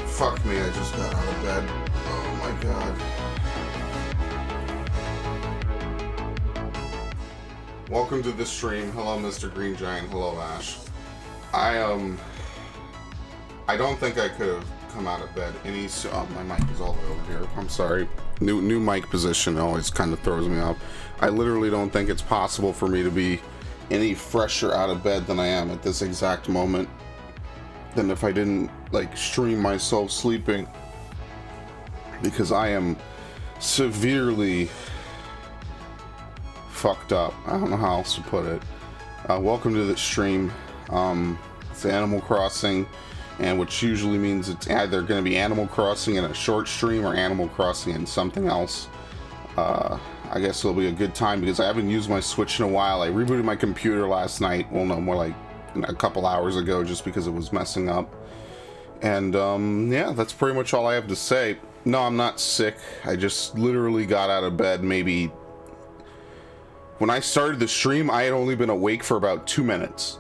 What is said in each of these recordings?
Fuck me, I just got out of bed. Oh my god. Welcome to the stream. Hello, Mr. Green Giant. Hello, Ash. I don't think I could have come out of bed any my mic is all the way over here. I'm sorry. New mic position always kind of throws me off. I literally don't think it's possible for me to be any fresher out of bed than I am at this exact moment than if I didn't like stream myself sleeping, because I am severely fucked up. I don't know how else to put it. Welcome to the stream. It's Animal Crossing, and which usually means it's either going to be Animal Crossing in a short stream or Animal Crossing in something else. I guess it'll be a good time because I haven't used my Switch in a while. I rebooted my computer last night. Well, no, more like a couple hours ago, just because it was messing up. And yeah, that's pretty much all I have to say. No, I'm not sick. I just literally got out of bed. Maybe when I started the stream, I had only been awake for about 2 minutes.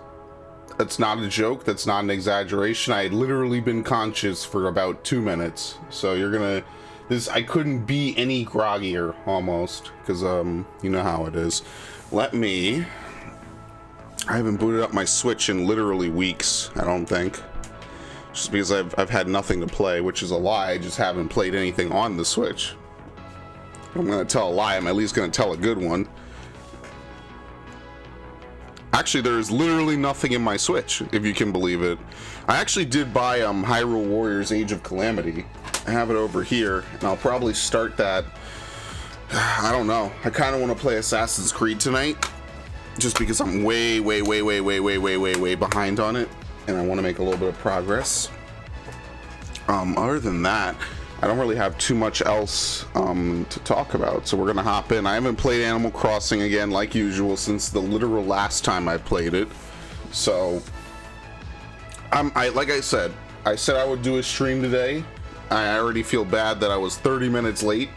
That's not a joke. That's not an exaggeration. I had literally been conscious for about 2 minutes. So you're gonna I couldn't be any groggier almost, because you know how it is. I haven't booted up my Switch in literally weeks, I don't think. Just because I've had nothing to play, which is a lie. I just haven't played anything on the Switch. If I'm gonna tell a lie, I'm at least gonna tell a good one. Actually, there's literally nothing in my Switch, if you can believe it. I actually did buy Hyrule Warriors Age of Calamity. I have it over here, and I'll probably start that. I don't know. I kind of want to play Assassin's Creed tonight, just because I'm way behind on it, and I want to make a little bit of progress. Other than that, I don't really have too much else to talk about, so we're gonna hop in. I haven't played Animal Crossing again like usual since the literal last time I played it. So like I said I would do a stream today. I already feel bad that I was 30 minutes late,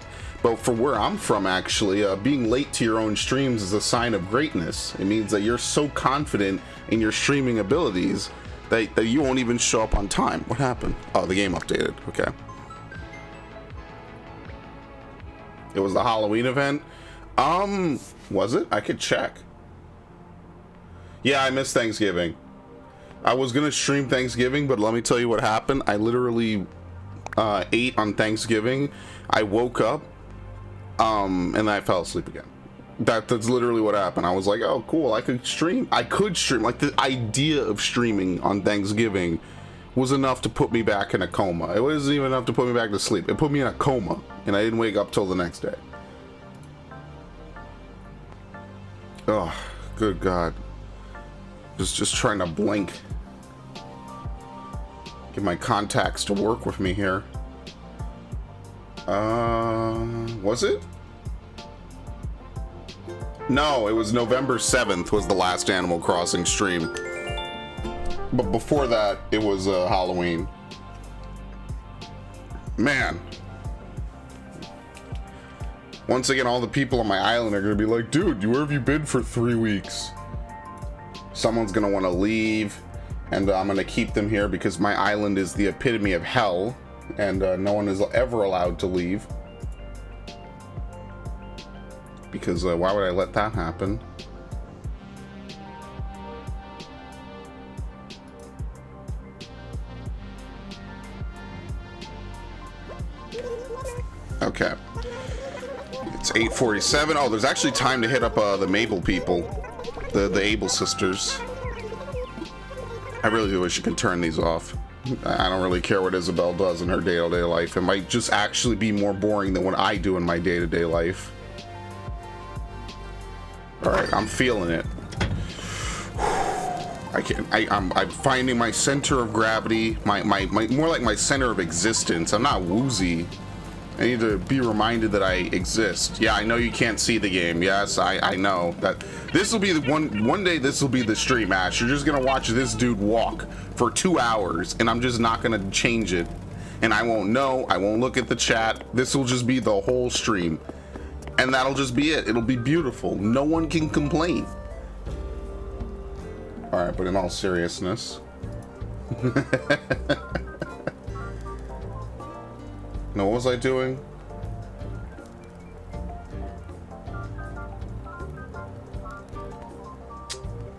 but for where I'm from, actually, being late to your own streams is a sign of greatness. It means that you're so confident in your streaming abilities that you won't even show up on time. What happened? Oh, the game updated. Okay. It was the Halloween event. Was it? I could check. Yeah, I missed Thanksgiving. I was gonna stream Thanksgiving, but let me tell you what happened. I literally ate on Thanksgiving. I woke up, and I fell asleep again. That's literally what happened. I was like, oh, cool, I could stream. Like, the idea of streaming on Thanksgiving was enough to put me back in a coma. It wasn't even enough to put me back to sleep. It put me in a coma, and I didn't wake up till the next day. Oh, good God. Just trying to blink. Get my contacts to work with me here. Was it? No, it was November 7th was the last Animal Crossing stream. But before that, it was Halloween. Man. Once again, all the people on my island are gonna be like, dude, where have you been for 3 weeks? Someone's gonna want to leave. And I'm gonna keep them here because my island is the epitome of hell, and no one is ever allowed to leave. Because why would I let that happen? Okay. It's 8:47. Oh, there's actually time to hit up the Mabel people. The Able sisters. I really do wish you could turn these off. I don't really care what Isabel does in her day-to-day life. It might just actually be more boring than what I do in my day-to-day life. Alright, I'm feeling it. I'm finding my center of gravity, my more like my center of existence. I'm not woozy. I need to be reminded that I exist. Yeah, I know you can't see the game. Yes, I know that this will be the one day. This will be the stream, Ash. You're just gonna watch this dude walk for 2 hours, and I'm just not gonna change it. And I won't know. I won't look at the chat. This will just be the whole stream, and that'll just be it. It'll be beautiful. No one can complain. All right, but in all seriousness. No, what was I doing?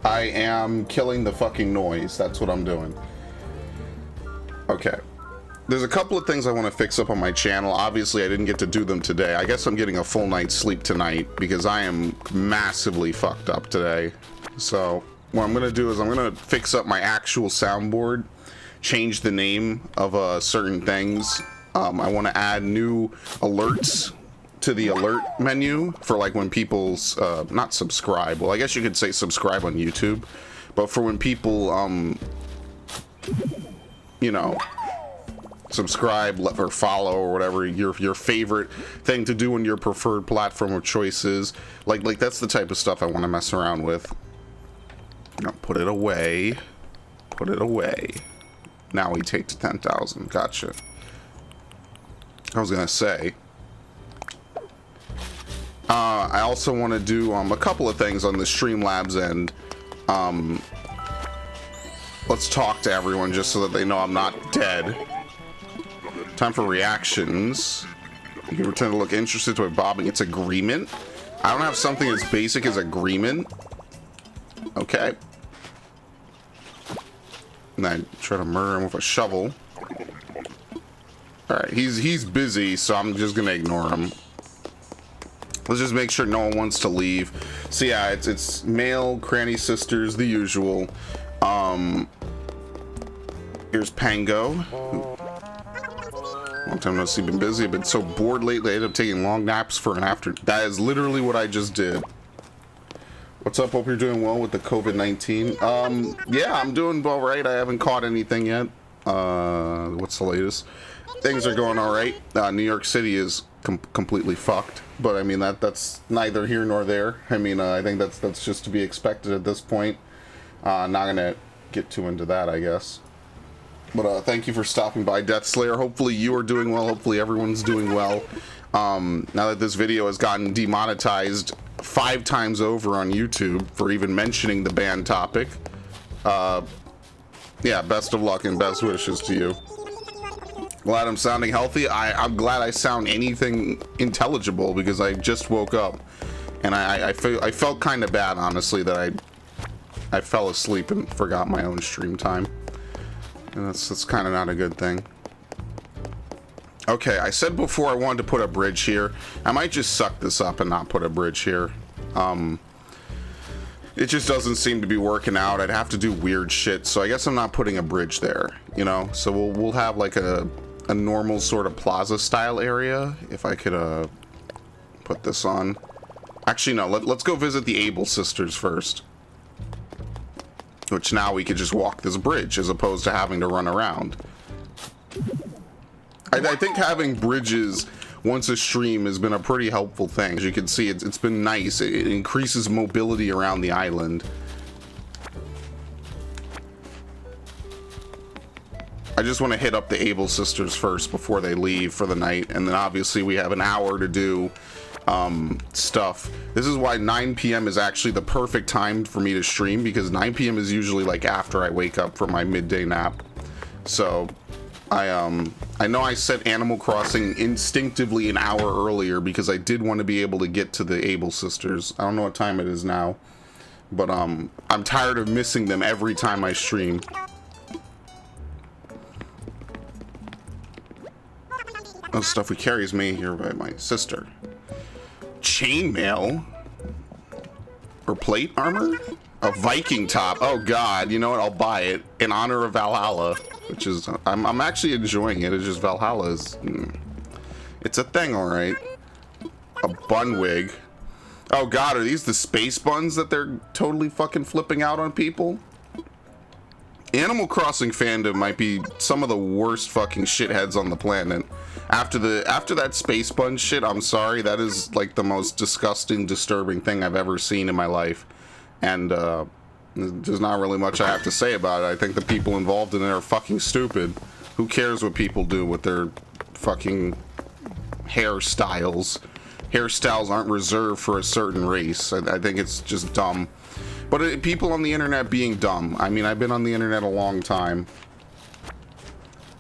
I am killing the fucking noise. That's what I'm doing. Okay. There's a couple of things I want to fix up on my channel. Obviously, I didn't get to do them today. I guess I'm getting a full night's sleep tonight because I am massively fucked up today. So what I'm going to do is I'm going to fix up my actual soundboard, change the name of certain things. I want to add new alerts to the alert menu for like when people's not subscribe. Well, I guess you could say subscribe on YouTube, but for when people you know, subscribe or follow or whatever your favorite thing to do on your preferred platform of choice is. Like that's the type of stuff I want to mess around with. Now put it away. Put it away. Now we take to 10,000. Gotcha. I was gonna say I also want to do a couple of things on the Streamlabs end. Let's talk to everyone just so that they know I'm not dead. Time for reactions. You can pretend to look interested to a bobbing. It's agreement. I don't have something as basic as agreement. Okay. And I try to murder him with a shovel. Alright, he's busy, so I'm just gonna ignore him. Let's just make sure no one wants to leave. So yeah, it's male, cranny sisters, the usual. Here's Pango. Long time no see, been busy. I've been so bored lately, I ended up taking long naps for an after. That is literally what I just did. What's up? Hope you're doing well with the COVID-19. Yeah, I'm doing all right. I haven't caught anything yet. What's the latest? Things are going all right. New York City is completely fucked, but I mean that's neither here nor there. I mean, I think that's just to be expected at this point. Not gonna get too into that, I guess. But thank you for stopping by, Death Slayer. Hopefully you are doing well. Hopefully everyone's doing well. Now that this video has gotten demonetized 5 times over on YouTube for even mentioning the banned topic. Yeah, best of luck and best wishes to you. Glad I'm sounding healthy. I'm glad I sound anything intelligible because I just woke up and I felt kind of bad, honestly, that I fell asleep and forgot my own stream time, and that's kind of not a good thing. Okay, I said before I wanted to put a bridge here. I might just suck this up and not put a bridge here. It just doesn't seem to be working out. I'd have to do weird shit, so I guess I'm not putting a bridge there, you know? So we'll have like a normal sort of plaza style area. If I could put this on. Actually, no, let's go visit the Able sisters first. Which now we could just walk this bridge as opposed to having to run around. I think having bridges once a stream has been a pretty helpful thing. As you can see, it's been nice. It increases mobility around the island. I just want to hit up the Able sisters first before they leave for the night, and then obviously we have an hour to do stuff. This is why 9 p.m. is actually the perfect time for me to stream, because 9 p.m. is usually like after I wake up from my midday nap. So I know I set Animal Crossing instinctively an hour earlier because I did want to be able to get to the Able sisters. I don't know what time it is now, but I'm tired of missing them every time I stream. Oh, stuff we carry is made here by my sister. Chainmail? Or plate armor? A Viking top. Oh god, you know what? I'll buy it in honor of Valhalla, which is I'm actually enjoying it. It's just Valhalla is it's a thing, all right. A bun wig. Oh god, are these the space buns that they're totally fucking flipping out on people? Animal Crossing fandom might be some of the worst fucking shitheads on the planet. After that space bun shit, I'm sorry, that is like the most disgusting, disturbing thing I've ever seen in my life. And there's not really much I have to say about it. I think the people involved in it are fucking stupid. Who cares what people do with their fucking hairstyles? Hairstyles aren't reserved for a certain race. I think it's just dumb. But people on the internet being dumb. I mean, I've been on the internet a long time.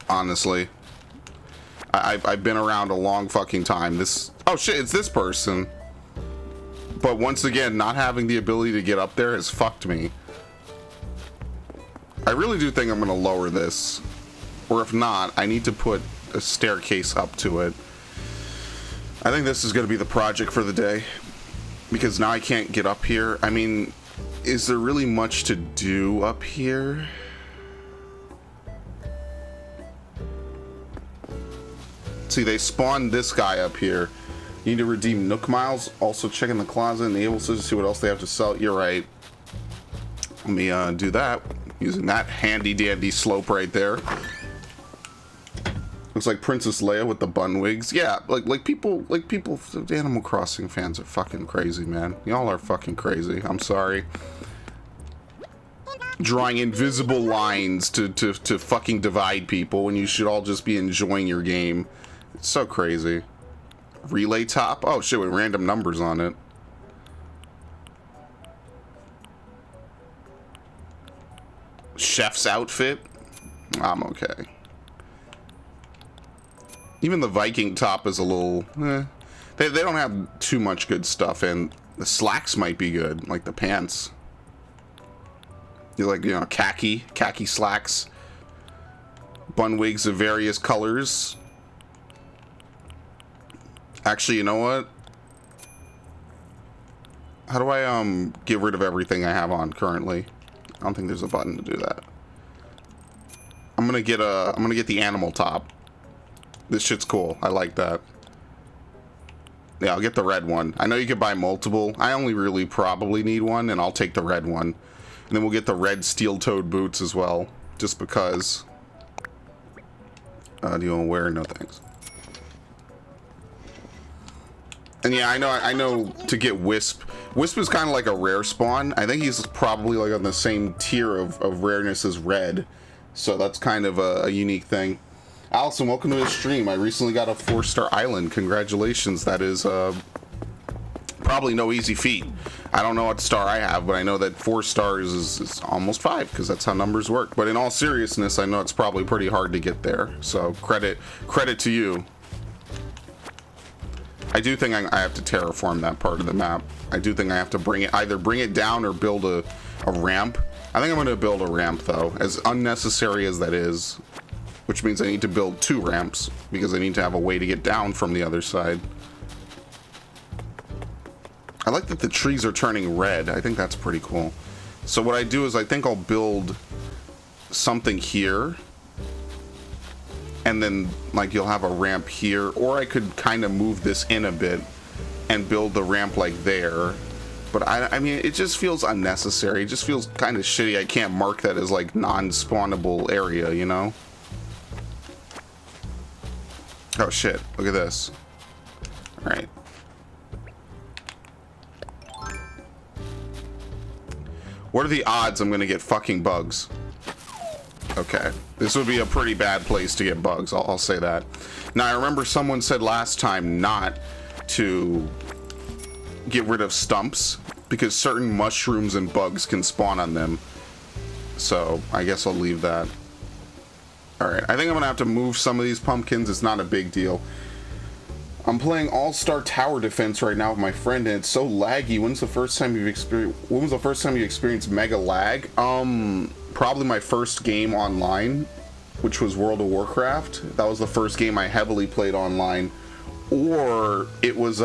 Honestly. I've been around a long fucking time. Oh shit, it's this person. But once again, not having the ability to get up there has fucked me. I really do think I'm gonna lower this. Or if not, I need to put a staircase up to it. I think this is gonna be the project for the day. Because now I can't get up here. I mean, is there really much to do up here? See, they spawned this guy up here. You need to redeem Nook Miles. Also check in the closet and able to see what else they have to sell. You're right. Let me do that. Using that handy dandy slope right there. Looks like Princess Leia with the bun wigs. Yeah, like people, Animal Crossing fans are fucking crazy, man. Y'all are fucking crazy. I'm sorry. Drawing invisible lines to fucking divide people when you should all just be enjoying your game. It's so crazy. Relay top? Oh shit, with random numbers on it. Chef's outfit? I'm okay. Even the Viking top is a little... They don't have too much good stuff, and the slacks might be good, like the pants. You're like, you know, khaki slacks. Bun wigs of various colors. Actually, you know what? How do I get rid of everything I have on currently? I don't think there's a button to do that. I'm gonna get the animal top. This shit's cool. I like that. Yeah, I'll get the red one. I know you could buy multiple. I only really probably need one, and I'll take the red one. And then we'll get the red steel-toed boots as well, just because. Do you want to wear? No thanks. And yeah, I know to get Wisp. Wisp is kind of like a rare spawn. I think he's probably like on the same tier of rareness as Red. So that's kind of a unique thing. Allison, welcome to the stream. I recently got a 4-star island. Congratulations. That is probably no easy feat. I don't know what star I have, but I know that 4 stars is almost 5 because that's how numbers work. But in all seriousness, I know it's probably pretty hard to get there. So credit to you. I do think I have to terraform that part of the map. I do think I have to either bring it down or build a ramp. I think I'm going to build a ramp though, as unnecessary as that is. Which means I need to build 2 ramps because I need to have a way to get down from the other side. I like that the trees are turning red. I think that's pretty cool. So what I do is I think I'll build something here. And then like you'll have a ramp here, or I could kind of move this in a bit and build the ramp like there. But I mean, it just feels unnecessary. It just feels kind of shitty. I can't mark that as like non-spawnable area, you know? Oh shit, look at this. All right. What are the odds I'm gonna get fucking bugs? Okay, this would be a pretty bad place to get bugs, I'll say that. Now, I remember someone said last time not to get rid of stumps because certain mushrooms and bugs can spawn on them. So I guess I'll leave that. Alright, I think I'm gonna have to move some of these pumpkins. It's not a big deal. I'm playing All-Star Tower Defense right now with my friend, and it's so laggy. When was the first time you experienced mega lag? Probably my first game online, which was World of Warcraft. That was the first game I heavily played online. Or it was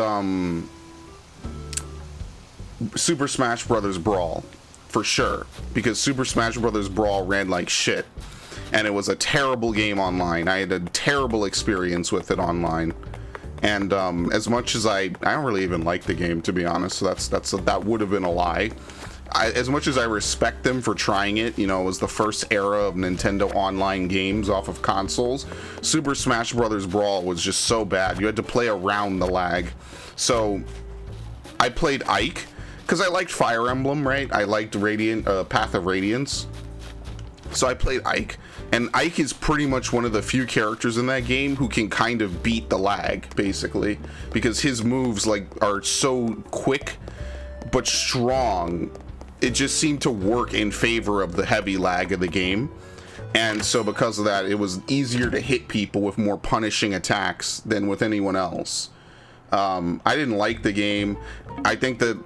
Super Smash Bros. Brawl, for sure, because Super Smash Bros. Brawl ran like shit, and it was a terrible game online. I had a terrible experience with it online, and as much as I don't really even like the game, to be honest, so that would have been a lie. As much as I respect them for trying it, you know, it was the first era of Nintendo online games off of consoles. Super Smash Bros. Brawl was just so bad. You had to play around the lag. So I played Ike because I liked Fire Emblem, right? I liked Path of Radiance. So I played Ike, and Ike is pretty much one of the few characters in that game who can kind of beat the lag, basically, because his moves like are so quick but strong. It just seemed to work in favor of the heavy lag of the game, and so because of that, it was easier to hit people with more punishing attacks than with anyone else. I didn't like the game. I think that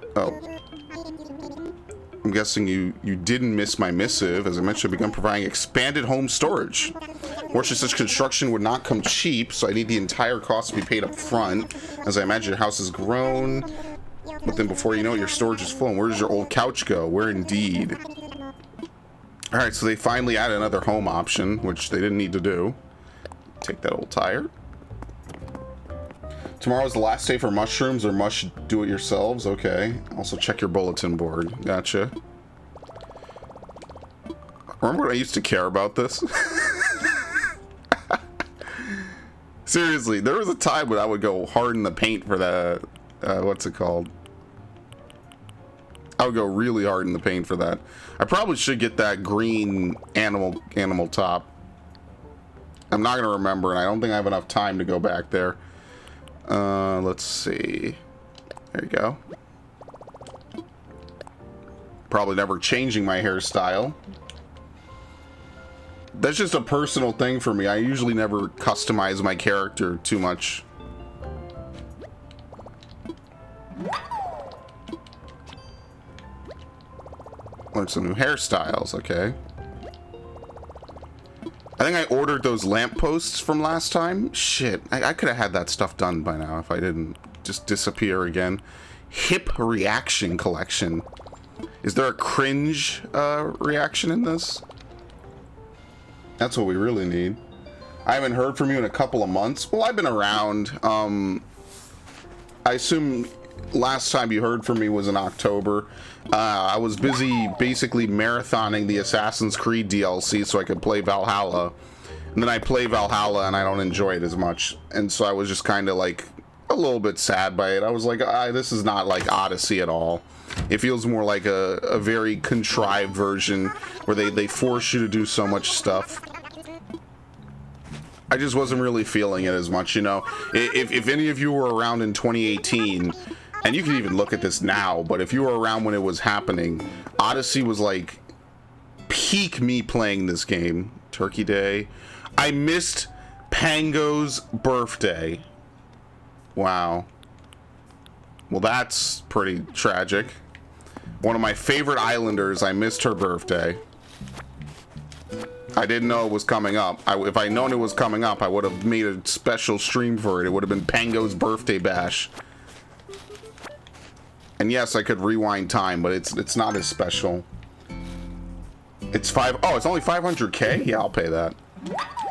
I'm guessing you didn't miss my missive. As I mentioned, I've begun providing expanded home storage. Fortunately, such construction would not come cheap, so I need the entire cost to be paid up front. As I imagine, your house has grown. But then before you know it, your storage is full. And where does your old couch go? Where indeed? Alright, so they finally added another home option, which they didn't need to do. Take that old tire. Tomorrow's the last day for mushrooms, or must do it yourselves. Okay. Also check your bulletin board. Gotcha. Remember when I used to care about this? Seriously, there was a time when I would go hard in the paint for that. What's it called? I would go really hard in the paint for that. I probably should get that green animal top. I'm not gonna remember, and I don't think I have enough time to go back there. Let's see. There you go. Probably never changing my hairstyle. That's just a personal thing for me. I usually never customize my character too much. Learn some new hairstyles, okay. I think I ordered those lampposts from last time. Shit, I could have had that stuff done by now if I didn't just disappear again. Hip reaction collection. Is there a cringe reaction in this? That's what we really need. I haven't heard from you in a couple of months. Well, I've been around. I assume last time you heard from me was in October. I was busy basically marathoning the Assassin's Creed DLC so I could play Valhalla. And then I play Valhalla and I don't enjoy it as much. And so I was just kind of like a little bit sad by it. I was like, this is not like Odyssey at all. It feels more like a very contrived version where they force you to do so much stuff. I just wasn't really feeling it as much, you know. If any of you were around in 2018, and you can even look at this now, but if you were around when it was happening, Odyssey was like peak me playing this game. Turkey Day. I missed Pango's birthday. Wow. Well, that's pretty tragic. One of my favorite islanders, I missed her birthday. I didn't know it was coming up. If I'd known it was coming up, I would have made a special stream for it. It would have been Pango's birthday bash. And yes, I could rewind time, but it's not as special. It's it's only 500k? Yeah, I'll pay that.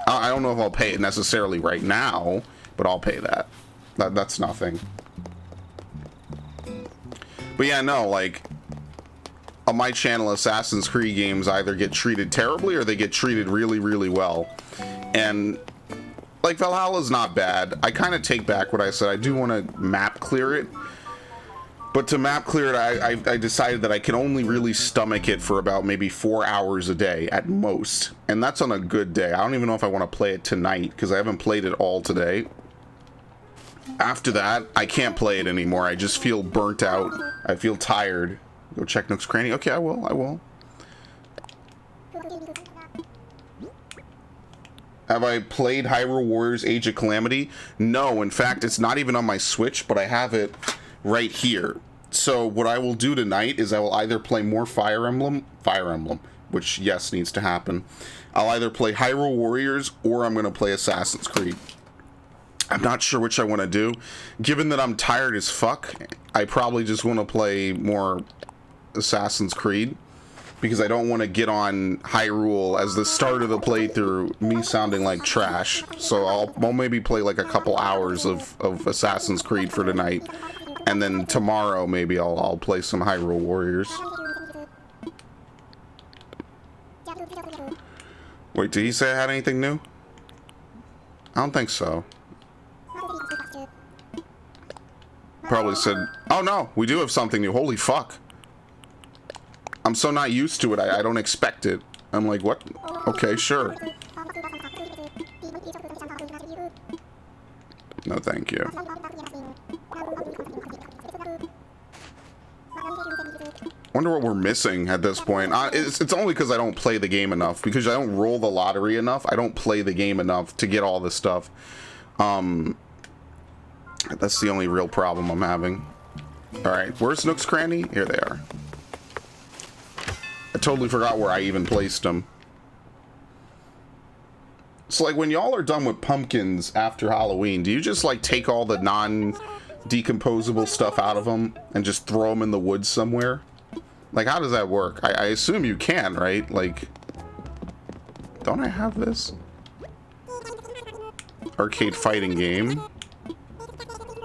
I don't know if I'll pay it necessarily right now, but I'll pay that. That's nothing. But yeah, no, like, on my channel, Assassin's Creed games either get treated terribly or they get treated really, really well. And, like, Valhalla's not bad. I kind of take back what I said. I do want to map clear it. But to map clear it, I decided that I can only really stomach it for about maybe 4 hours a day at most. And that's on a good day. I don't even know if I want to play it tonight because I haven't played it all today. After that, I can't play it anymore. I just feel burnt out. I feel tired. Go check Nook's Cranny. Okay, I will. Have I played Hyrule Warriors Age of Calamity? No, in fact, it's not even on my Switch, but I have it right here. So what I will do tonight is I will either play more Fire Emblem, which, yes, needs to happen. I'll either play Hyrule Warriors or I'm going to play Assassin's Creed. I'm not sure which I want to do. Given that I'm tired as fuck, I probably just want to play more Assassin's Creed, because I don't want to get on Hyrule as the start of the playthrough, me sounding like trash. So I'll maybe play like a couple hours of Assassin's Creed for tonight, and then tomorrow maybe I'll play some Hyrule Warriors. Wait, did he say I had anything new? I don't think so. Probably said, oh no, we do have something new. Holy fuck. I'm so not used to it, I don't expect it. I'm like, what? Okay, sure. No, thank you. Wonder what we're missing at this point. It's only because I don't play the game enough. Because I don't roll the lottery enough. I don't play the game enough to get all this stuff. That's the only real problem I'm having. Alright, where's Nook's Cranny? Here they are. I totally forgot where I even placed them. So, like, when y'all are done with pumpkins after Halloween, do you just, like, take all the non-decomposable stuff out of them and just throw them in the woods somewhere? Like, how does that work? I assume you can, right? Like, don't I have this? Arcade fighting game.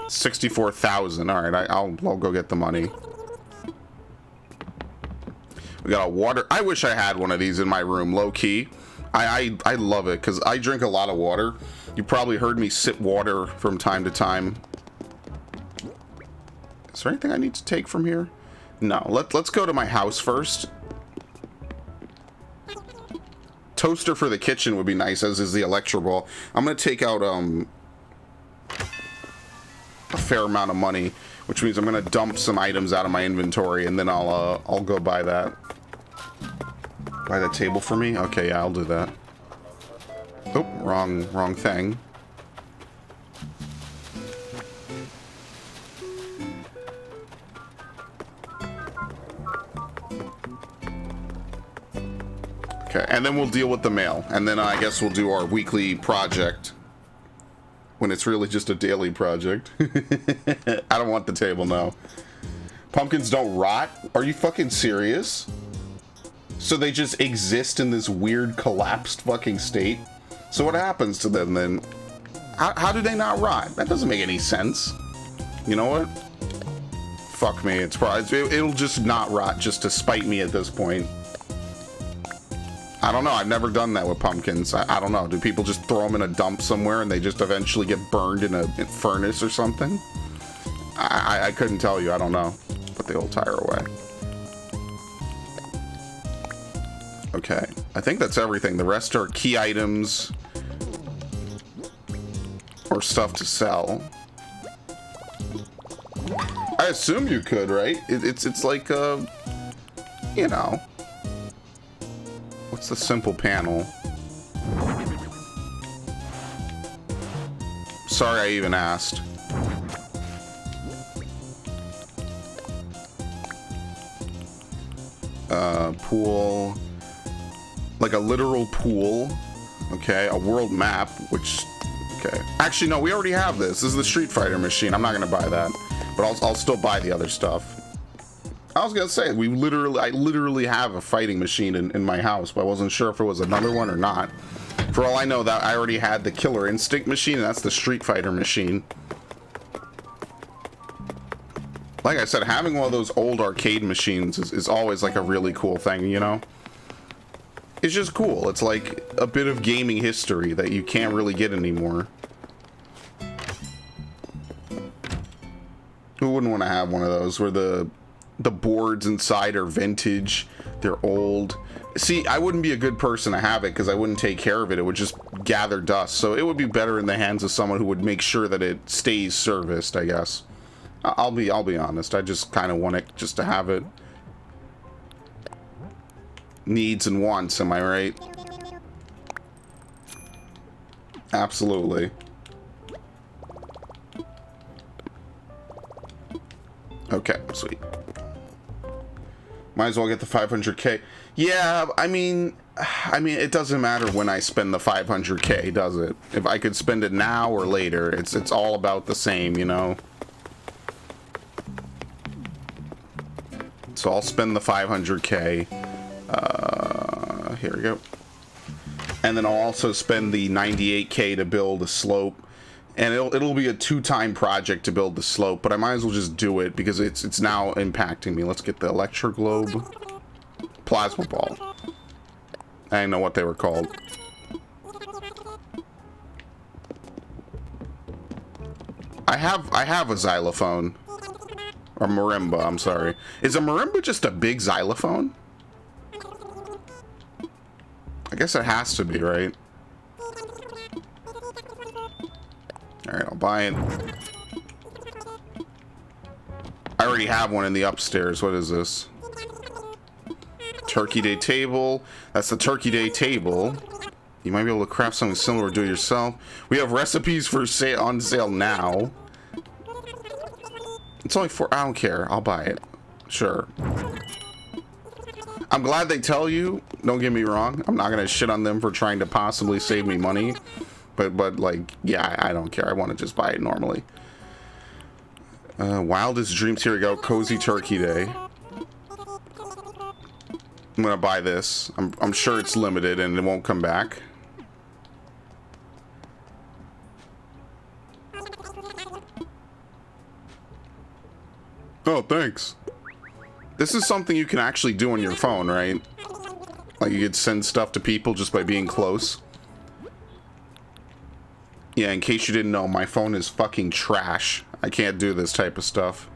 64,000. All right, I'll go get the money. We got a water. I wish I had one of these in my room, low key. I love it because I drink a lot of water. You probably heard me sip water from time to time. Is there anything I need to take from here? No. Let's go to my house first. Toaster for the kitchen would be nice, as is the Electroball. I'm gonna take out a fair amount of money, which means I'm gonna dump some items out of my inventory, and then I'll go buy that. Buy that table for me? Okay, yeah, I'll do that. Oh, wrong thing. Okay, and then we'll deal with the mail, and then I guess we'll do our weekly project. When it's really just a daily project. I don't want the table, no. Pumpkins don't rot? Are you fucking serious? So they just exist in this weird collapsed fucking state? So what happens to them then? How do they not rot? That doesn't make any sense. You know what? Fuck me. It's probably, it'll just not rot just to spite me at this point. I don't know. I've never done that with pumpkins. I don't know. Do people just throw them in a dump somewhere and they just eventually get burned in a furnace or something? I couldn't tell you. I don't know. Put the old tire away. Okay. I think that's everything. The rest are key items or stuff to sell. I assume you could, right? It's like, you know. What's the simple panel? Sorry I even asked. Pool. Like a literal pool. Okay, a world map, which... Okay. Actually, no, we already have this. This is the Street Fighter machine. I'm not gonna buy that. But I'll still buy the other stuff. I was gonna say, I literally have a fighting machine in my house, but I wasn't sure if it was another one or not. For all I know, that I already had the Killer Instinct machine, and that's the Street Fighter machine. Like I said, having one of those old arcade machines is always like a really cool thing, you know? It's just cool. It's like a bit of gaming history that you can't really get anymore. Who wouldn't want to have one of those where the the boards inside are vintage, they're old. See, I wouldn't be a good person to have it because I wouldn't take care of it. It would just gather dust. So it would be better in the hands of someone who would make sure that it stays serviced, I guess. I'll be honest. I just kind of want it just to have it. Needs and wants, am I right? Absolutely. Okay, sweet. Might as well get the 500k. Yeah, I mean, it doesn't matter when I spend the 500k, does it? If I could spend it now or later, it's all about the same, you know? So I'll spend the 500k. Here we go. And then I'll also spend the 98k to build a slope. And it'll be a 2-time project to build the slope, but I might as well just do it because it's now impacting me. Let's get the electric globe. Plasma ball. I didn't know what they were called. I have a xylophone. Or marimba, I'm sorry. Is a marimba just a big xylophone? I guess it has to be, right? Alright, I'll buy it. I already have one in the upstairs. What is this? Turkey Day table. That's the Turkey Day table. You might be able to craft something similar or do it yourself. We have recipes for sale on sale now. It's only I don't care. I'll buy it. Sure. I'm glad they tell you. Don't get me wrong. I'm not gonna shit on them for trying to possibly save me money. But like, yeah, I don't care. I want to just buy it normally. Wildest dreams. Here we go. Cozy Turkey Day. I'm gonna buy this. I'm sure it's limited and it won't come back. Oh, thanks. This is something you can actually do on your phone, right? Like you could send stuff to people just by being close. Yeah, in case you didn't know, my phone is fucking trash. I can't do this type of stuff.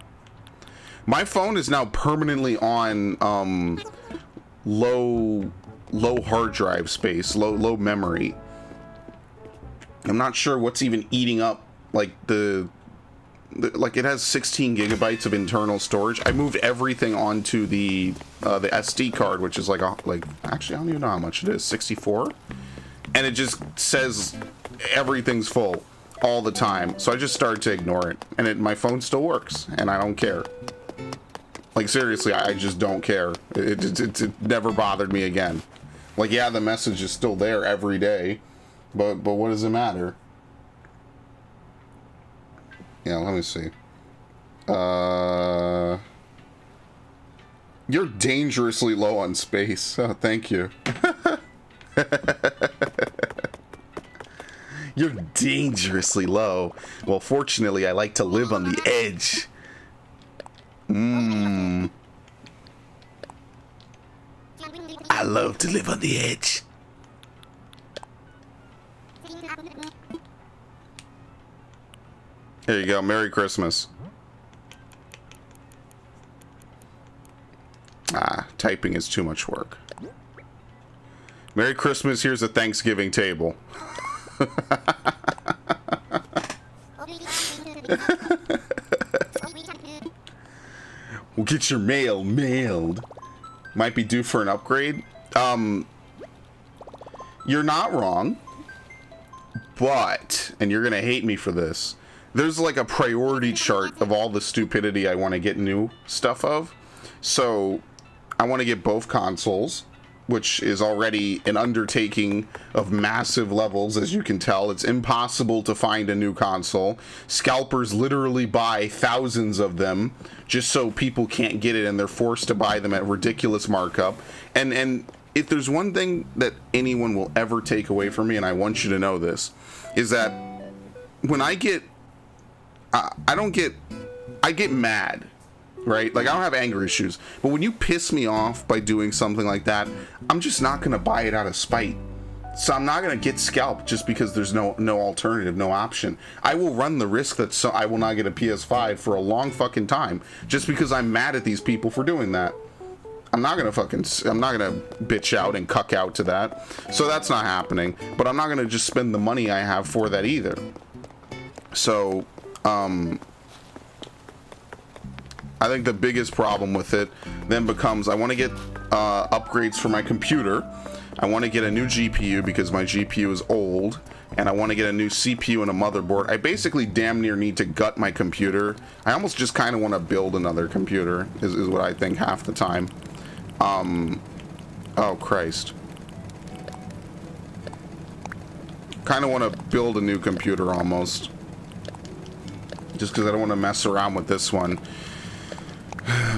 My phone is now permanently on low hard drive space, low memory. I'm not sure what's even eating up like like it has 16 gigabytes of internal storage. I moved everything onto the SD card, which is like actually I don't even know how much it is, 64, and it just says everything's full all the time. So I just started to ignore it, and my phone still works, and I don't care. Like seriously, I just don't care. It never bothered me again. Like yeah, the message is still there every day, but what does it matter? Yeah, let me see. You're dangerously low on space. Oh, thank you. You're dangerously low. Well, fortunately, I like to live on the edge. I love to live on the edge. There you go. Merry Christmas. Typing is too much work. Merry Christmas. Here's a Thanksgiving table. We'll get your mail mailed. Might be due for an upgrade. You're not wrong. But, and you're gonna hate me for this, there's like a priority chart of all the stupidity I want to get new stuff of. So I want to get both consoles, which is already an undertaking of massive levels. As you can tell, it's impossible to find a new console. Scalpers literally buy thousands of them just so people can't get it, and they're forced to buy them at ridiculous markup. And if there's one thing that anyone will ever take away from me, and I want you to know this, is that when I get I get mad, right? Like I don't have anger issues, but when you piss me off by doing something like that, I'm just not gonna buy it out of spite. So I'm not going to get scalped just because there's no alternative, no option. I will run the risk that I will not get a PS5 for a long fucking time just because I'm mad at these people for doing that. I'm not going to bitch out and cuck out to that. So that's not happening. But I'm not going to just spend the money I have for that either. So, I think the biggest problem with it then becomes I want to get upgrades for my computer. I want to get a new GPU because my GPU is old, and I want to get a new CPU and a motherboard. I basically damn near need to gut my computer. I almost just kind of want to build another computer, is what I think half the time. Oh Christ. Kind of want to build a new computer almost. Just because I don't want to mess around with this one.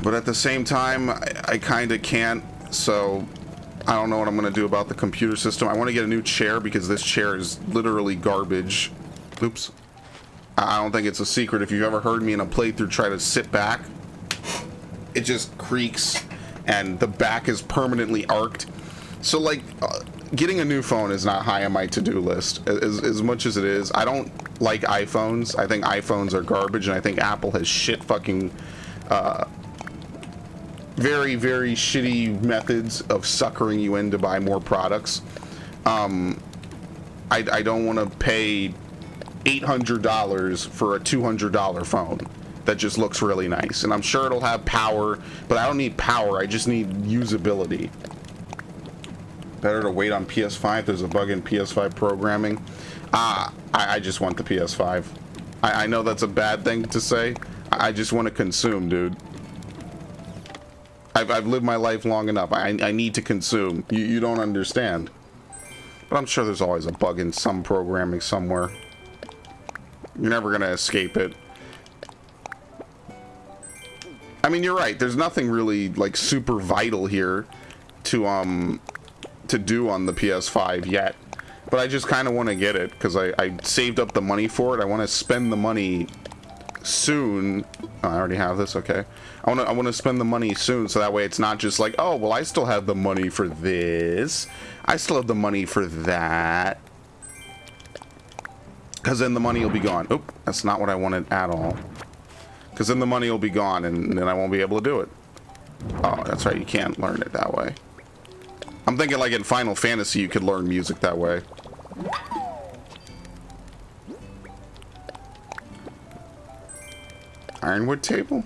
But at the same time, I kind of can't, so I don't know what I'm going to do about the computer system. I want to get a new chair because this chair is literally garbage. Oops. I don't think it's a secret. If you've ever heard me in a playthrough try to sit back, it just creaks and the back is permanently arced. So, like, getting a new phone is not high on my to-do list as much as it is. I don't like iPhones. I think iPhones are garbage, and I think Apple has shit fucking very, very shitty methods of suckering you in to buy more products. I don't want to pay $800 for a $200 phone that just looks really nice. And I'm sure it'll have power, but I don't need power. I just need usability. Better to wait on PS5. There's a bug in PS5 programming. I just want the PS5. I know that's a bad thing to say. I just want to consume, dude. I've lived my life long enough. I need to consume. You don't understand. But I'm sure there's always a bug in some programming somewhere. You're never going to escape it. I mean, you're right. There's nothing really, like, super vital here to do on the PS5 yet. But I just kind of want to get it because I saved up the money for it. I want to spend the money soon. Oh, I already have this. Okay. I want to spend the money soon, so that way it's not just like, oh, well, I still have the money for this. I still have the money for that. Because then the money will be gone. Oop, that's not what I wanted at all. Because then the money will be gone, and then I won't be able to do it. Oh, that's right. You can't learn it that way. I'm thinking like in Final Fantasy, you could learn music that way. Ironwood table?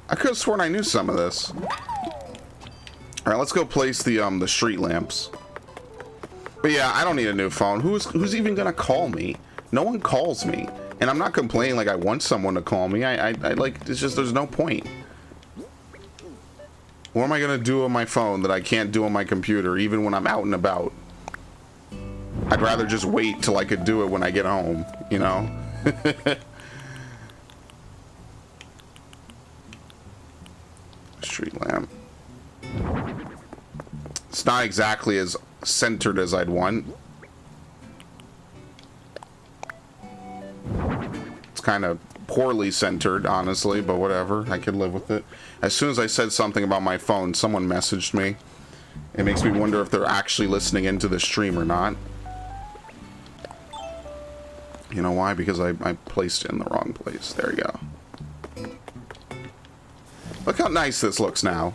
I could have sworn I knew some of this. Alright, let's go place the street lamps. But yeah, I don't need a new phone. Who's even gonna call me? No one calls me. And I'm not complaining like I want someone to call me. I like, it's just, there's no point. What am I gonna do on my phone that I can't do on my computer, even when I'm out and about? I'd rather just wait till I could do it when I get home, you know? Street lamp. It's not exactly as centered as I'd want. It's kind of poorly centered, honestly, but whatever. I could live with it. As soon as I said something about my phone, someone messaged me. It makes me wonder if they're actually listening into the stream or not. You know why? Because I placed it in the wrong place. There you go. Look how nice this looks now.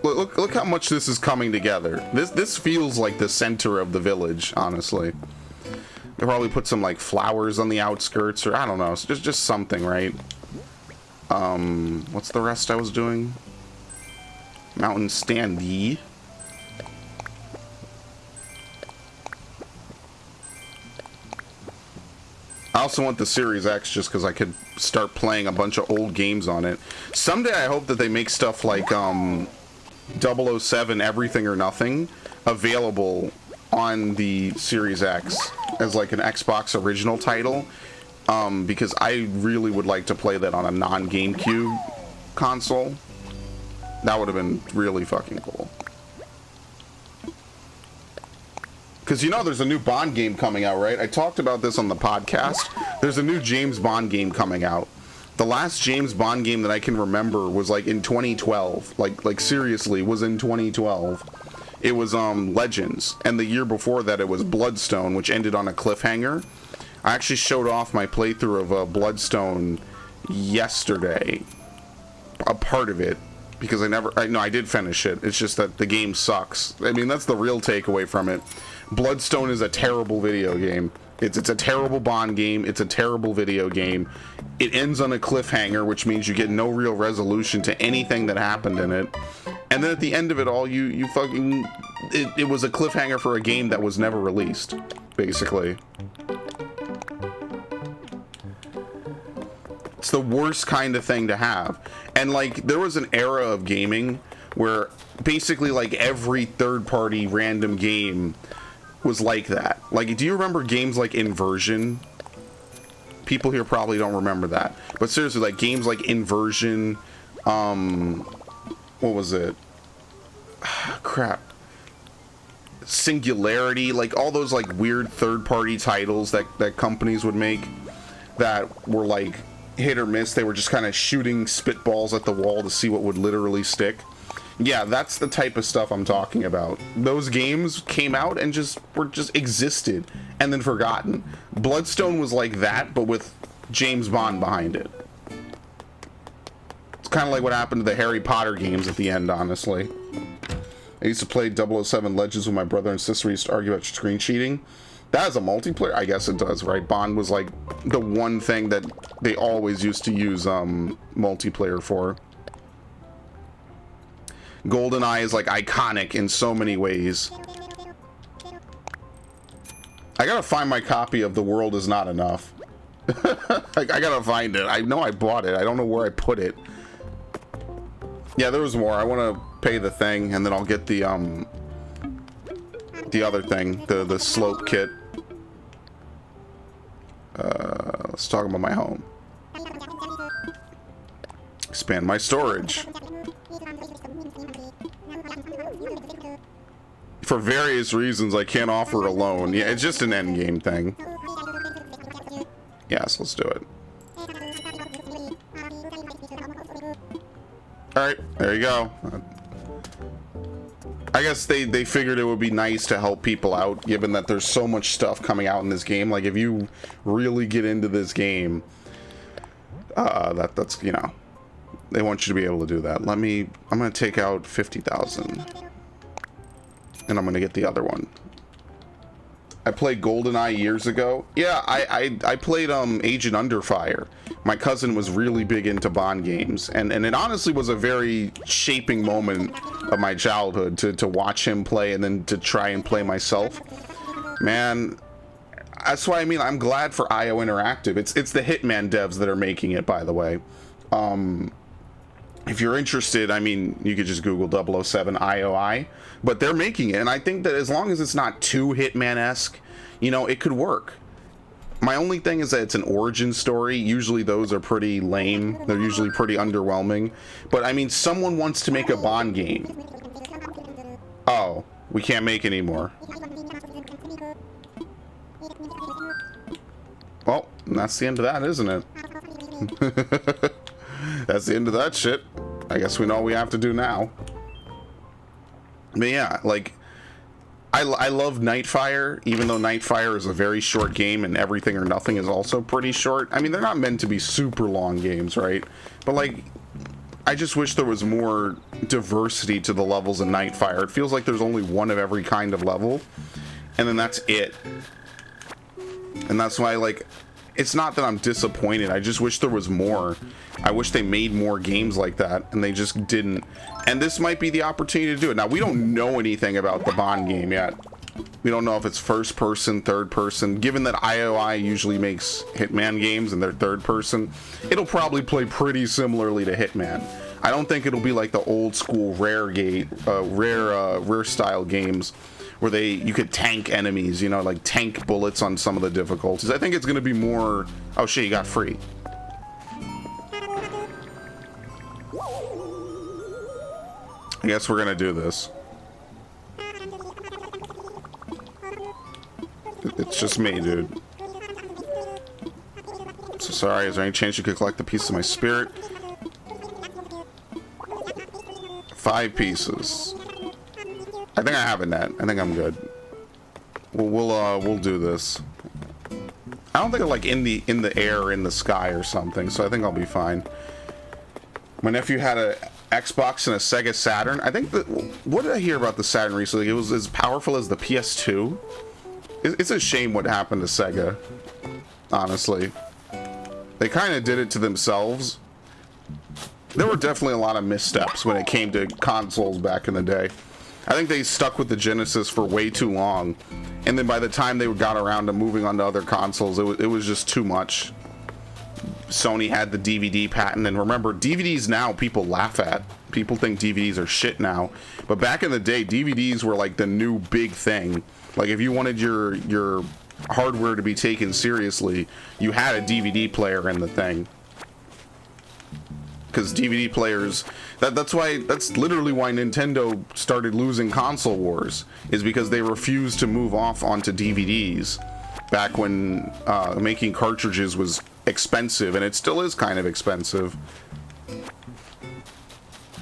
Look how much this is coming together. This feels like the center of the village, honestly. They probably put some like flowers on the outskirts, or I don't know, it's just something, right? What's the rest I was doing? Mountain standee. I also want the Series X just because I could start playing a bunch of old games on it. Someday I hope that they make stuff like 007 Everything or Nothing available on the Series X as like an Xbox original title, because I really would like to play that on a non-GameCube console. That would have been really fucking cool. Because, you know, there's a new Bond game coming out, right? I talked about this on the podcast. There's a new James Bond game coming out. The last James Bond game that I can remember was like in 2012. Like seriously, was in 2012. it was Legends, and the year before that it was Bloodstone, which ended on a cliffhanger. I actually showed off my playthrough of Bloodstone yesterday, a part of it, because I did finish it. It's just that the game sucks. I mean, that's the real takeaway from it. Bloodstone is a terrible video game. It's a terrible Bond game. It's a terrible video game. It ends on a cliffhanger, which means you get no real resolution to anything that happened in it. And then at the end of it all, you fucking... It was a cliffhanger for a game that was never released, basically. It's the worst kind of thing to have. And, like, there was an era of gaming where basically, like, every third-party random game was like that. Like, do you remember games like Inversion? People here probably don't remember that. But seriously, like, games like Inversion, what was it? Crap. Singularity, like, all those, like, weird third-party titles that companies would make that were, like, hit or miss. They were just kind of shooting spitballs at the wall to see what would literally stick. Yeah, that's the type of stuff I'm talking about. Those games came out and just existed and then forgotten. Bloodstone was like that, but with James Bond behind it. It's kind of like what happened to the Harry Potter games at the end, honestly. I used to play 007 Legends with my brother and sister. We used to argue about screen cheating. That has a multiplayer? I guess it does, right? Bond was like the one thing that they always used to use multiplayer for. GoldenEye is like iconic in so many ways. I gotta find my copy of The World Is Not Enough. I gotta find it. I know I bought it. I don't know where I put it. Yeah, there was more. I want to pay the thing, and then I'll get the other thing, the slope kit. Let's talk about my home. Expand my storage. For various reasons, I can't offer a loan. Yeah, it's just an endgame thing. Yes, let's do it. Alright, there you go. I guess they figured it would be nice to help people out, given that there's so much stuff coming out in this game. Like, if you really get into this game, that's, you know, they want you to be able to do that. I'm gonna take out 50,000. And I'm gonna get the other one. I played GoldenEye years ago. Yeah, I played Agent Under Fire. My cousin was really big into Bond games, and it honestly was a very shaping moment of my childhood to watch him play and then to try and play myself. Man, that's why, I mean, I'm glad for IO Interactive. It's the Hitman devs that are making it, by the way. If you're interested, I mean, you could just Google 007 IOI, but they're making it, and I think that as long as it's not too Hitman-esque, you know, it could work. My only thing is that it's an origin story. Usually those are pretty lame. They're usually pretty underwhelming. But, I mean, someone wants to make a Bond game. Oh, we can't make any more. Well, that's the end of that, isn't it? That's the end of that shit. I guess we know what we have to do now. But yeah, like, I love Nightfire, even though Nightfire is a very short game and Everything or Nothing is also pretty short. I mean, they're not meant to be super long games, right? But, like, I just wish there was more diversity to the levels in Nightfire. It feels like there's only one of every kind of level, and then that's it. And that's why, like, it's not that I'm disappointed. I just wish there was more. I wish they made more games like that, and they just didn't. And this might be the opportunity to do it. Now, we don't know anything about the Bond game yet. We don't know if it's first person, third person. Given that IOI usually makes Hitman games and they're third person, it'll probably play pretty similarly to Hitman. I don't think it'll be like the old school rare style games where you could tank enemies, you know, like tank bullets on some of the difficulties. I think it's going to be more, oh shit, you got free. I guess we're going to do this. It's just me, dude. So sorry, is there any chance you could collect the piece of my spirit? 5 pieces. I think I have a net. I think I'm good. We'll do this. I don't think I'm like in the air or in the sky or something, so I think I'll be fine. My nephew had a Xbox and a Sega Saturn. I think that, what did I hear about the Saturn recently? It was as powerful as the PS2. It's a shame what happened to Sega, honestly. They kind of did it to themselves. There were definitely a lot of missteps when it came to consoles back in the day. I think they stuck with the Genesis for way too long, and then by the time they got around to moving on to other consoles, it was just too much. Sony had the DVD patent, and remember, DVDs now people laugh at. People think DVDs are shit now, but back in the day, DVDs were like the new big thing. Like if you wanted your hardware to be taken seriously, you had a DVD player in the thing. Because DVD players, that's literally why Nintendo started losing console wars, is because they refused to move off onto DVDs back when making cartridges was expensive, and it still is kind of expensive.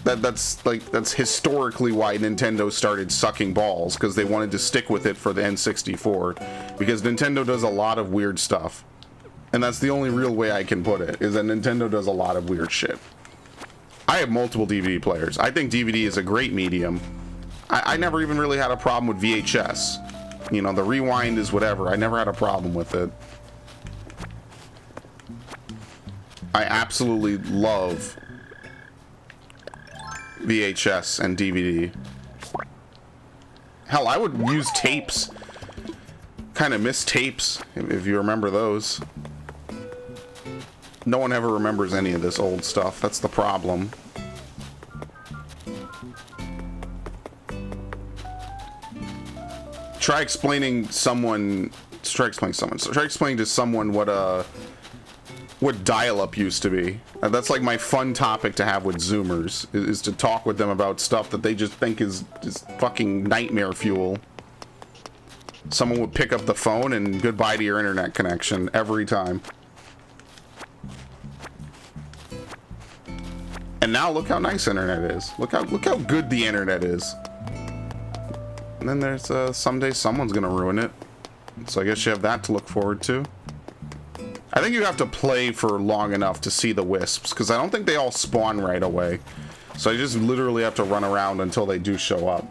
That's historically why Nintendo started sucking balls, because they wanted to stick with it for the N64, because Nintendo does a lot of weird stuff, and that's the only real way I can put it, is that Nintendo does a lot of weird shit. I have multiple DVD players. I think DVD is a great medium. I never even really had a problem with VHS. You know, the rewind is whatever. I never had a problem with it. I absolutely love VHS and DVD. Hell, I would use tapes. Kind of miss tapes, if you remember those. No one ever remembers any of this old stuff. That's the problem. Try explaining to someone what dial-up used to be. That's like my fun topic to have with Zoomers, is to talk with them about stuff that they just think is fucking nightmare fuel. Someone would pick up the phone and goodbye to your internet connection every time. And now look how nice internet is. Look how good the internet is. And then there's someday someone's gonna ruin it. So I guess you have that to look forward to. I think you have to play for long enough to see the wisps, because I don't think they all spawn right away. So I just literally have to run around until they do show up.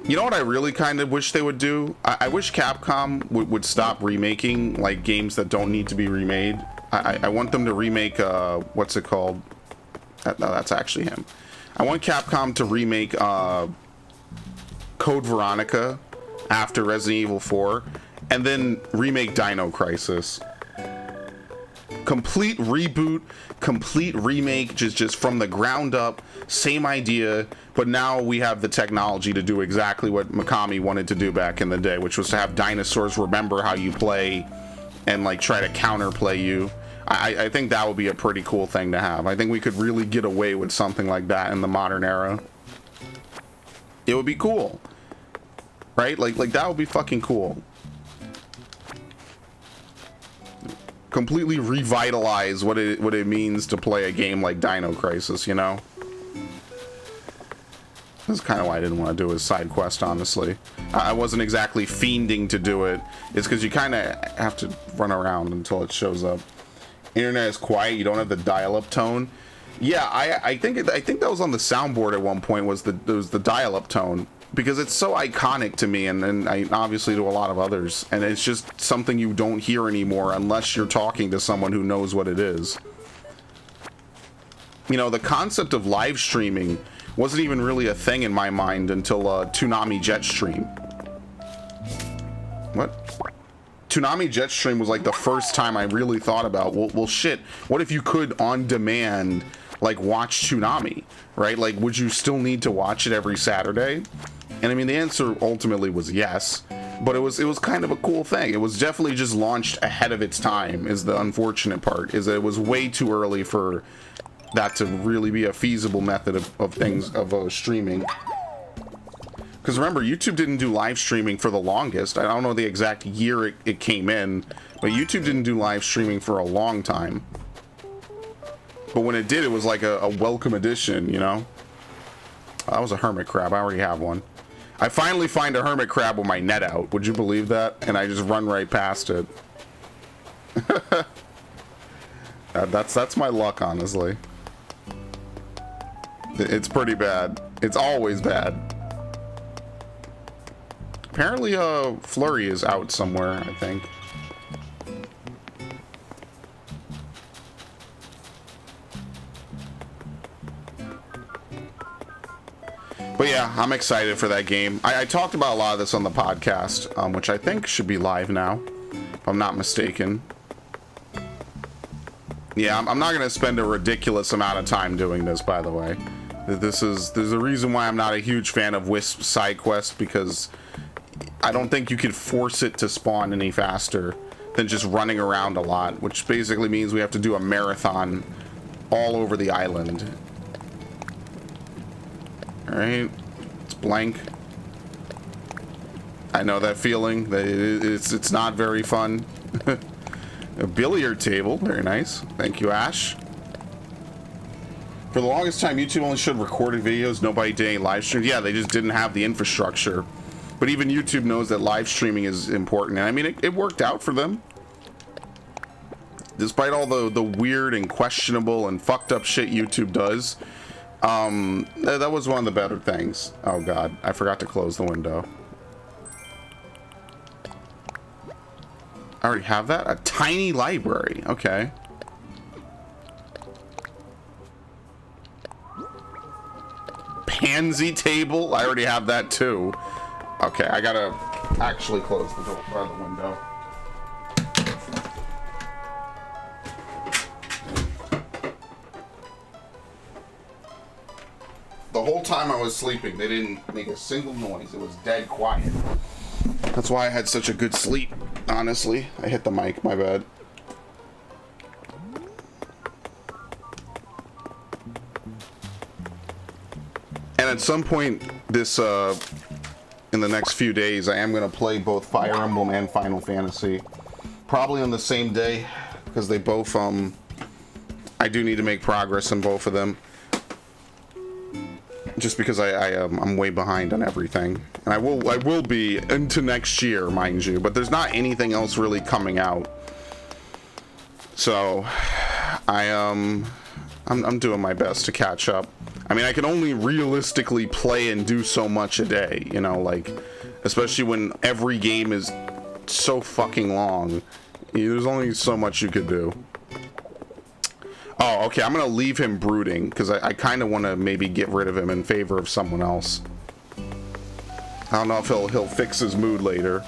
You know what I really kind of wish they would do? I wish Capcom would stop remaking like games that don't need to be remade. I want them to remake what's it called? No, that's actually him. I want Capcom to remake Code Veronica after Resident Evil 4, and then remake Dino Crisis. Complete reboot, complete remake, just from the ground up, same idea, but now we have the technology to do exactly what Mikami wanted to do back in the day, which was to have dinosaurs remember how you play and like try to counterplay you. I think that would be a pretty cool thing to have. I think we could really get away with something like that in the modern era. It would be cool, right? Like that would be fucking cool. Completely revitalize what it means to play a game like Dino Crisis, you know? That's kind of why I didn't want to do his side quest, honestly. I wasn't exactly fiending to do it. It's because you kind of have to run around until it shows up. Internet is quiet. You don't have the dial-up tone. Yeah, I think that was on the soundboard at one point. Was the dial-up tone, because it's so iconic to me, and obviously to a lot of others, and it's just something you don't hear anymore unless you're talking to someone who knows what it is. You know, the concept of live streaming wasn't even really a thing in my mind until Toonami Jetstream. What? Toonami Jetstream was like the first time I really thought about, well shit, what if you could on demand like watch Toonami, right? Like, would you still need to watch it every Saturday? And I mean, the answer ultimately was yes, but it was kind of a cool thing. It was definitely just launched ahead of its time, is the unfortunate part, is that it was way too early for that to really be a feasible method of streaming. Because remember, YouTube didn't do live streaming for the longest. I don't know the exact year it came in, but YouTube didn't do live streaming for a long time. But when it did, it was like a welcome addition, you know? That was a hermit crab. I already have one. I finally find a hermit crab with my net out. Would you believe that? And I just run right past it. That's my luck, honestly. It's pretty bad. It's always bad. Apparently, Flurry is out somewhere, I think. But yeah, I'm excited for that game. I talked about a lot of this on the podcast, which I think should be live now, if I'm not mistaken. Yeah, I'm not going to spend a ridiculous amount of time doing this, by the way. There's a reason why I'm not a huge fan of Wisp side quest, because I don't think you could force it to spawn any faster than just running around a lot, which basically means we have to do a marathon all over the island. Alright, it's blank. I know that feeling. That it's not very fun. A billiard table, very nice. Thank you, Ash. For the longest time, YouTube only showed recorded videos. Nobody did any live streams. Yeah, they just didn't have the infrastructure. But even YouTube knows that live streaming is important. And I mean, it worked out for them. Despite all the weird and questionable and fucked up shit YouTube does, that was one of the better things. Oh god, I forgot to close the window. I already have that? A tiny library. Okay. Pansy table? I already have that too. Okay, I gotta actually close the door or the window. The whole time I was sleeping, they didn't make a single noise. It was dead quiet. That's why I had such a good sleep, honestly. I hit the mic, my bad. And at some point this in the next few days, I am going to play both Fire Emblem and Final Fantasy. Probably on the same day, because they both I do need to make progress on both of them. Just because I'm way behind on everything, and I will be into next year, mind you. But there's not anything else really coming out, so I'm doing my best to catch up. I mean, I can only realistically play and do so much a day, you know, like especially when every game is so fucking long. There's only so much you could do. Oh, okay, I'm gonna leave him brooding, because I kind of want to maybe get rid of him in favor of someone else. I don't know if he'll fix his mood later.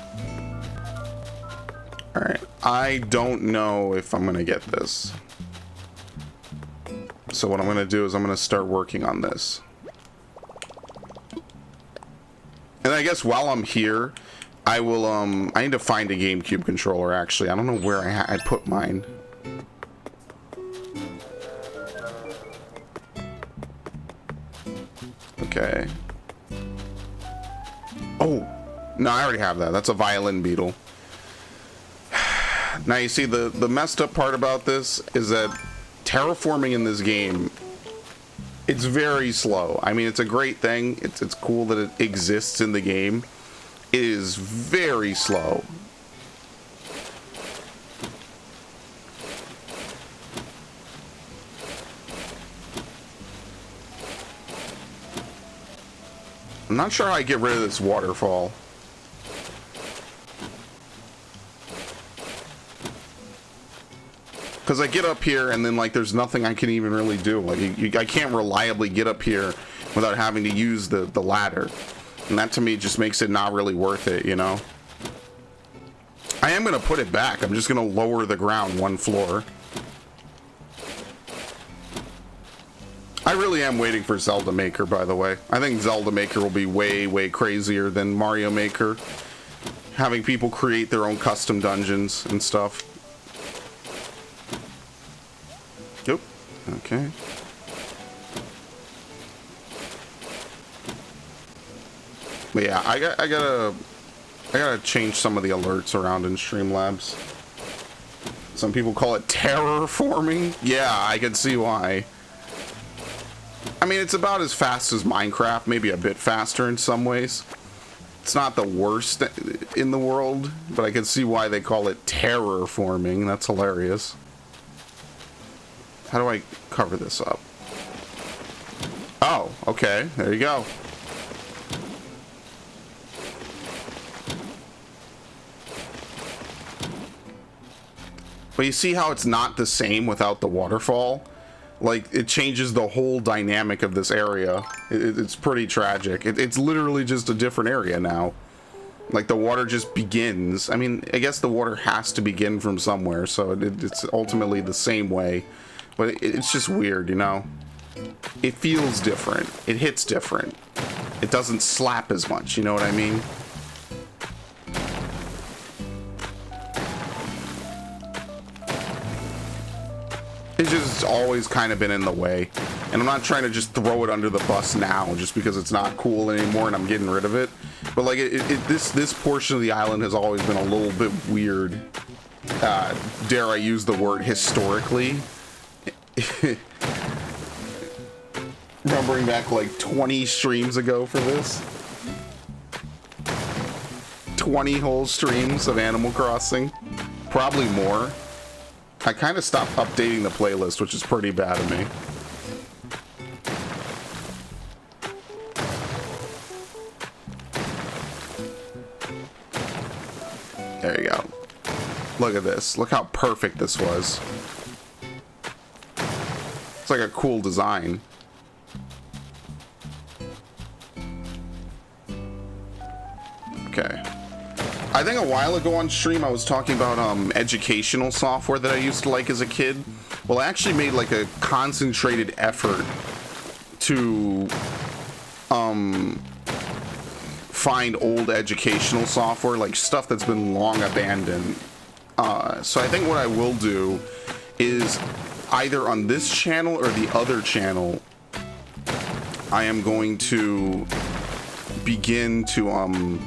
Alright, I don't know if I'm gonna get this. So what I'm gonna do is I'm gonna start working on this. And I guess while I'm here, I will, I need to find a GameCube controller, actually. I don't know where I put mine. Okay. Oh, no, I already have that. That's a violin beetle. Now you see the messed up part about this is that terraforming in this game, it's very slow. I mean, it's a great thing. It's cool that it exists in the game. It is very slow. I'm not sure how I get rid of this waterfall. Because I get up here and then like there's nothing I can even really do. Like I can't reliably get up here without having to use the ladder. And that to me just makes it not really worth it, you know? I am going to put it back. I'm just going to lower the ground one floor. I really am waiting for Zelda Maker, by the way. I think Zelda Maker will be way, way crazier than Mario Maker. Having people create their own custom dungeons and stuff. Yep. Okay. But yeah, I gotta change some of the alerts around in Streamlabs. Some people call it terraforming. Yeah, I can see why. I mean, it's about as fast as Minecraft, maybe a bit faster in some ways. It's not the worst in the world, but I can see why they call it terraforming. That's hilarious. How do I cover this up? Oh, okay. There you go. But you see how it's not the same without the waterfall? Like, it changes the whole dynamic of this area. It's pretty tragic. It's literally just a different area now. Like, the water just begins. I mean, I guess the water has to begin from somewhere, so it's ultimately the same way. But it's just weird, you know? It feels different. It hits different. It doesn't slap as much, you know what I mean? It's just always kind of been in the way. And I'm not trying to just throw it under the bus now just because it's not cool anymore and I'm getting rid of it. But like this portion of the island has always been a little bit weird. Dare I use the word historically? Remembering back like 20 streams ago for this. 20 whole streams of Animal Crossing. Probably more. I kind of stopped updating the playlist, which is pretty bad of me. There you go. Look at this. Look how perfect this was. It's like a cool design. Okay. I think a while ago on stream I was talking about educational software that I used to like as a kid. Well, I actually made like a concentrated effort to find old educational software, like stuff that's been long abandoned. So I think what I will do is either on this channel or the other channel, I am going to begin to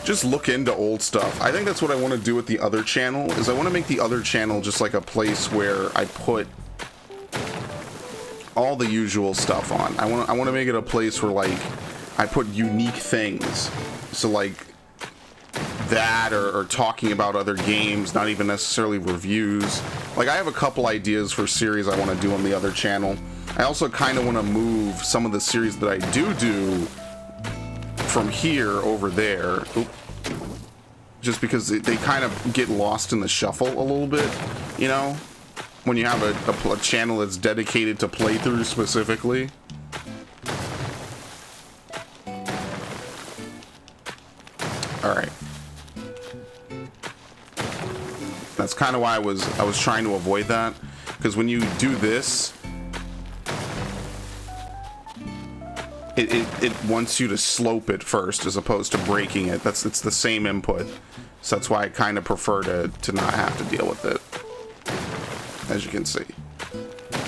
just look into old stuff. I think that's what I want to do with the other channel, is I want to make the other channel just like a place where I put all the usual stuff on. I want to make it a place where like I put unique things. So like that or talking about other games, not even necessarily reviews. Like I have a couple ideas for series I want to do on the other channel. I also kind of want to move some of the series that I do from here over there. Oop. Just because they kind of get lost in the shuffle a little bit, you know, when you have a channel that's dedicated to playthroughs specifically. All right. That's kind of why I was trying to avoid that, because when you do this, it wants you to slope it first as opposed to breaking it. It's the same input, so that's why I kind of prefer to not have to deal with it, as you can see.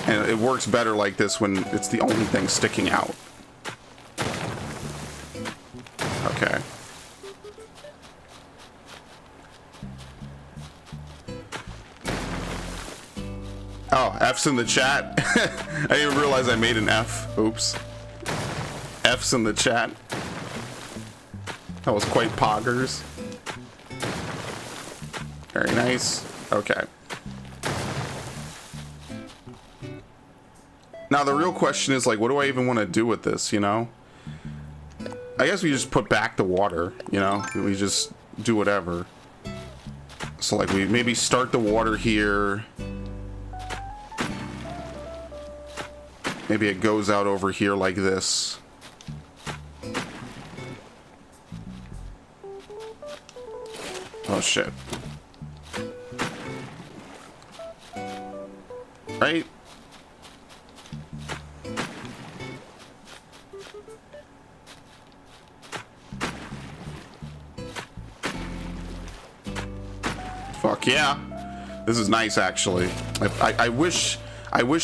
And it works better like this when it's the only thing sticking out. Okay. Oh, F's in the chat. I didn't even realize I made an F. Oops. F's in the chat. That was quite poggers. Very nice. Okay. Now the real question is like, what do I even want to do with this, you know? I guess we just put back the water, you know? We just do whatever. So like we maybe start the water here. Maybe it goes out over here like this. Oh shit. Right? Fuck yeah. This is nice actually. I wish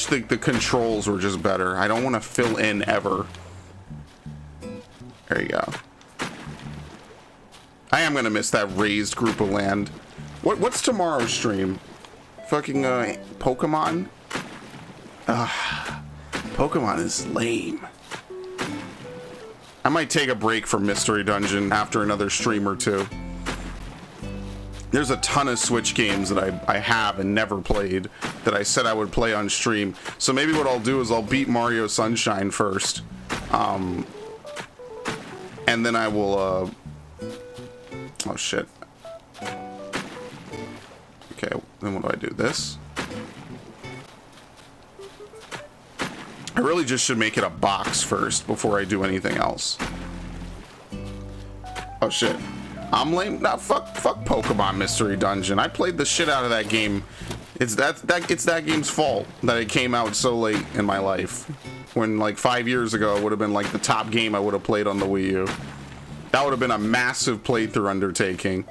the controls were just better. I don't want to fill in ever. There you go. I am gonna miss that raised group of land. What's tomorrow's stream? fucking Pokemon. Pokemon is lame. I might take a break from Mystery Dungeon after another stream or two. There's a ton of Switch games that I have and never played that I said I would play on stream. So maybe what I'll do is I'll beat Mario Sunshine first. And then I will, oh shit. Okay, then what do I do? This? I really just should make it a box first before I do anything else. Oh shit. I'm lame. Nah, fuck Pokemon Mystery Dungeon. I played the shit out of that game. It's that game's fault that it came out so late in my life. When like 5 years ago it would have been like the top game I would have played on the Wii U. That would have been a massive playthrough undertaking.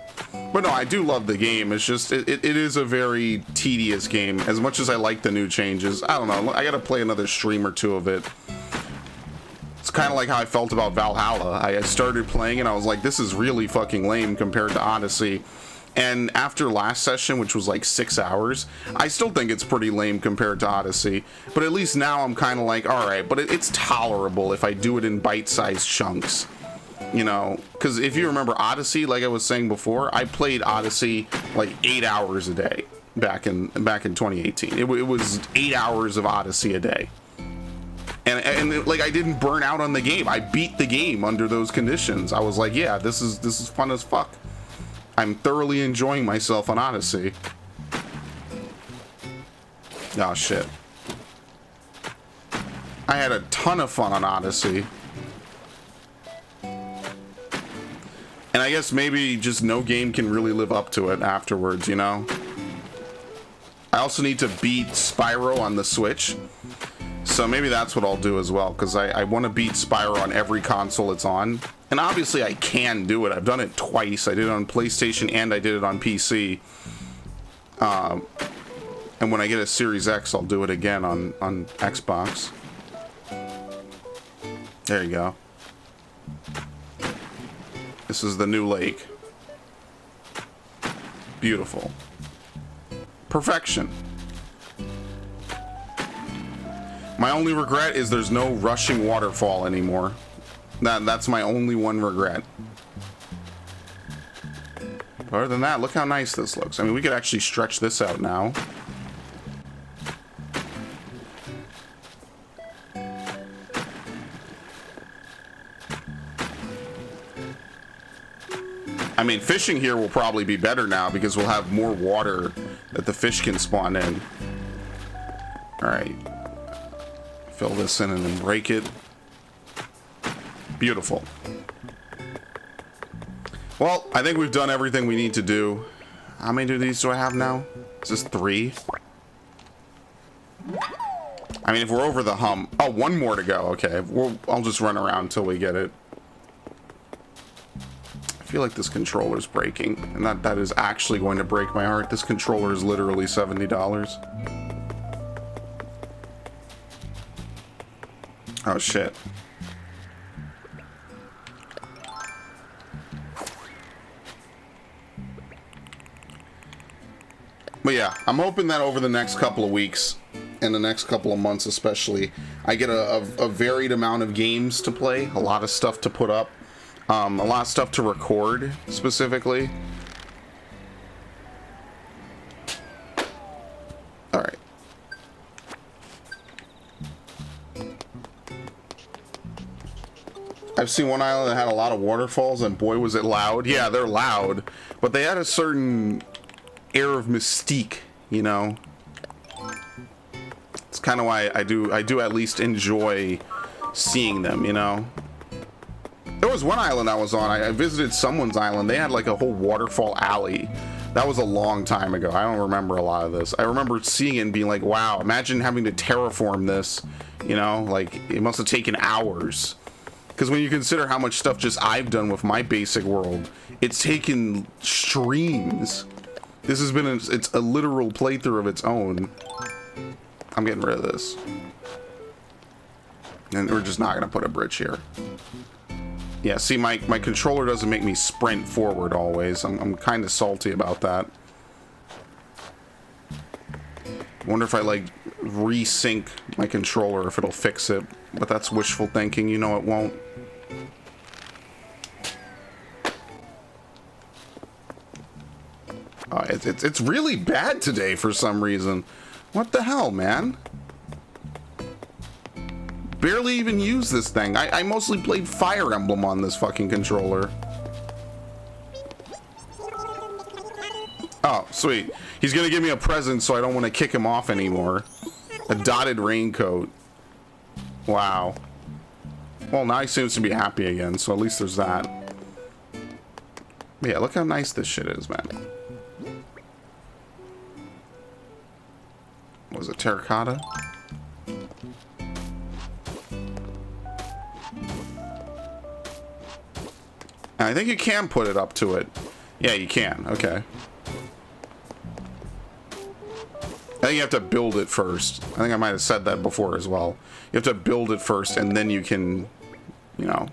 But no, I do love the game. It's just, it is a very tedious game. As much as I like the new changes, I don't know. I gotta play another stream or two of it. It's kind of like how I felt about Valhalla. I started playing and I was like, this is really fucking lame compared to Odyssey. And after last session, which was like 6 hours, I still think it's pretty lame compared to Odyssey. But at least now I'm kind of like, alright, but it's tolerable if I do it in bite-sized chunks. You know, because if you remember Odyssey, like I was saying before, I played Odyssey like 8 hours a day back in 2018. It was 8 hours of Odyssey a day, and like I didn't burn out on the game. I beat the game under those conditions. I was like, yeah, this is fun as fuck. I'm thoroughly enjoying myself on Odyssey. Oh shit! I had a ton of fun on Odyssey. And I guess maybe just no game can really live up to it afterwards, you know? I also need to beat Spyro on the Switch. So maybe that's what I'll do as well, because I want to beat Spyro on every console it's on. And obviously I can do it. I've done it twice. I did it on PlayStation and I did it on PC. And when I get a Series X, I'll do it again on Xbox. There you go. This is the new lake. Beautiful. Perfection. My only regret is there's no rushing waterfall anymore. That's my only one regret. Other than that, look how nice this looks. I mean, we could actually stretch this out now. I mean, fishing here will probably be better now because we'll have more water that the fish can spawn in. Alright. Fill this in and then break it. Beautiful. Well, I think we've done everything we need to do. How many of these do I have now? Is this 3? I mean, if we're over the hump... Oh, one more to go. Okay. I'll just run around until we get it. I feel like this controller's breaking, and that is actually going to break my heart. This controller is literally $70. Oh shit. But yeah, I'm hoping that over the next couple of weeks, and the next couple of months especially, I get a varied amount of games to play, a lot of stuff to put up. A lot of stuff to record, specifically. Alright. I've seen one island that had a lot of waterfalls, and boy was it loud. Yeah, they're loud, but they had a certain air of mystique, you know? It's kind of why I do at least enjoy seeing them, you know? There was one island I was on. I visited someone's island. They had like a whole waterfall alley. That was a long time ago. I don't remember a lot of this. I remember seeing it and being like, wow, imagine having to terraform this, you know, like it must have taken hours. Because when you consider how much stuff just I've done with my basic world, it's taken streams. This has been it's a literal playthrough of its own. I'm getting rid of this. And we're just not going to put a bridge here. Yeah, see, my controller doesn't make me sprint forward always. I'm kind of salty about that. wonder if I like resync my controller, if it'll fix it. But that's wishful thinking, you know it won't. It's really bad today for some reason. What the hell, man? Barely even use this thing. I mostly played Fire Emblem on this fucking controller. Oh, sweet. He's gonna give me a present so I don't want to kick him off anymore. A dotted raincoat. Wow. Well, now he seems to be happy again, so at least there's that. But yeah, look how nice this shit is, man. Was it terracotta? And I think you can put it up to it. Yeah, you can. Okay. I think you have to build it first. I think I might have said that before as well. You have to build it first, and then you can, you know,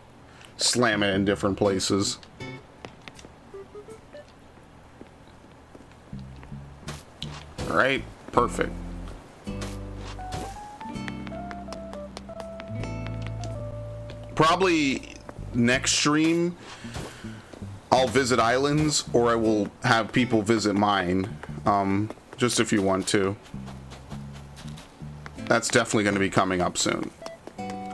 slam it in different places. All right, perfect. Probably next stream, I'll visit islands, or I will have people visit mine. Just if you want to. That's definitely going to be coming up soon.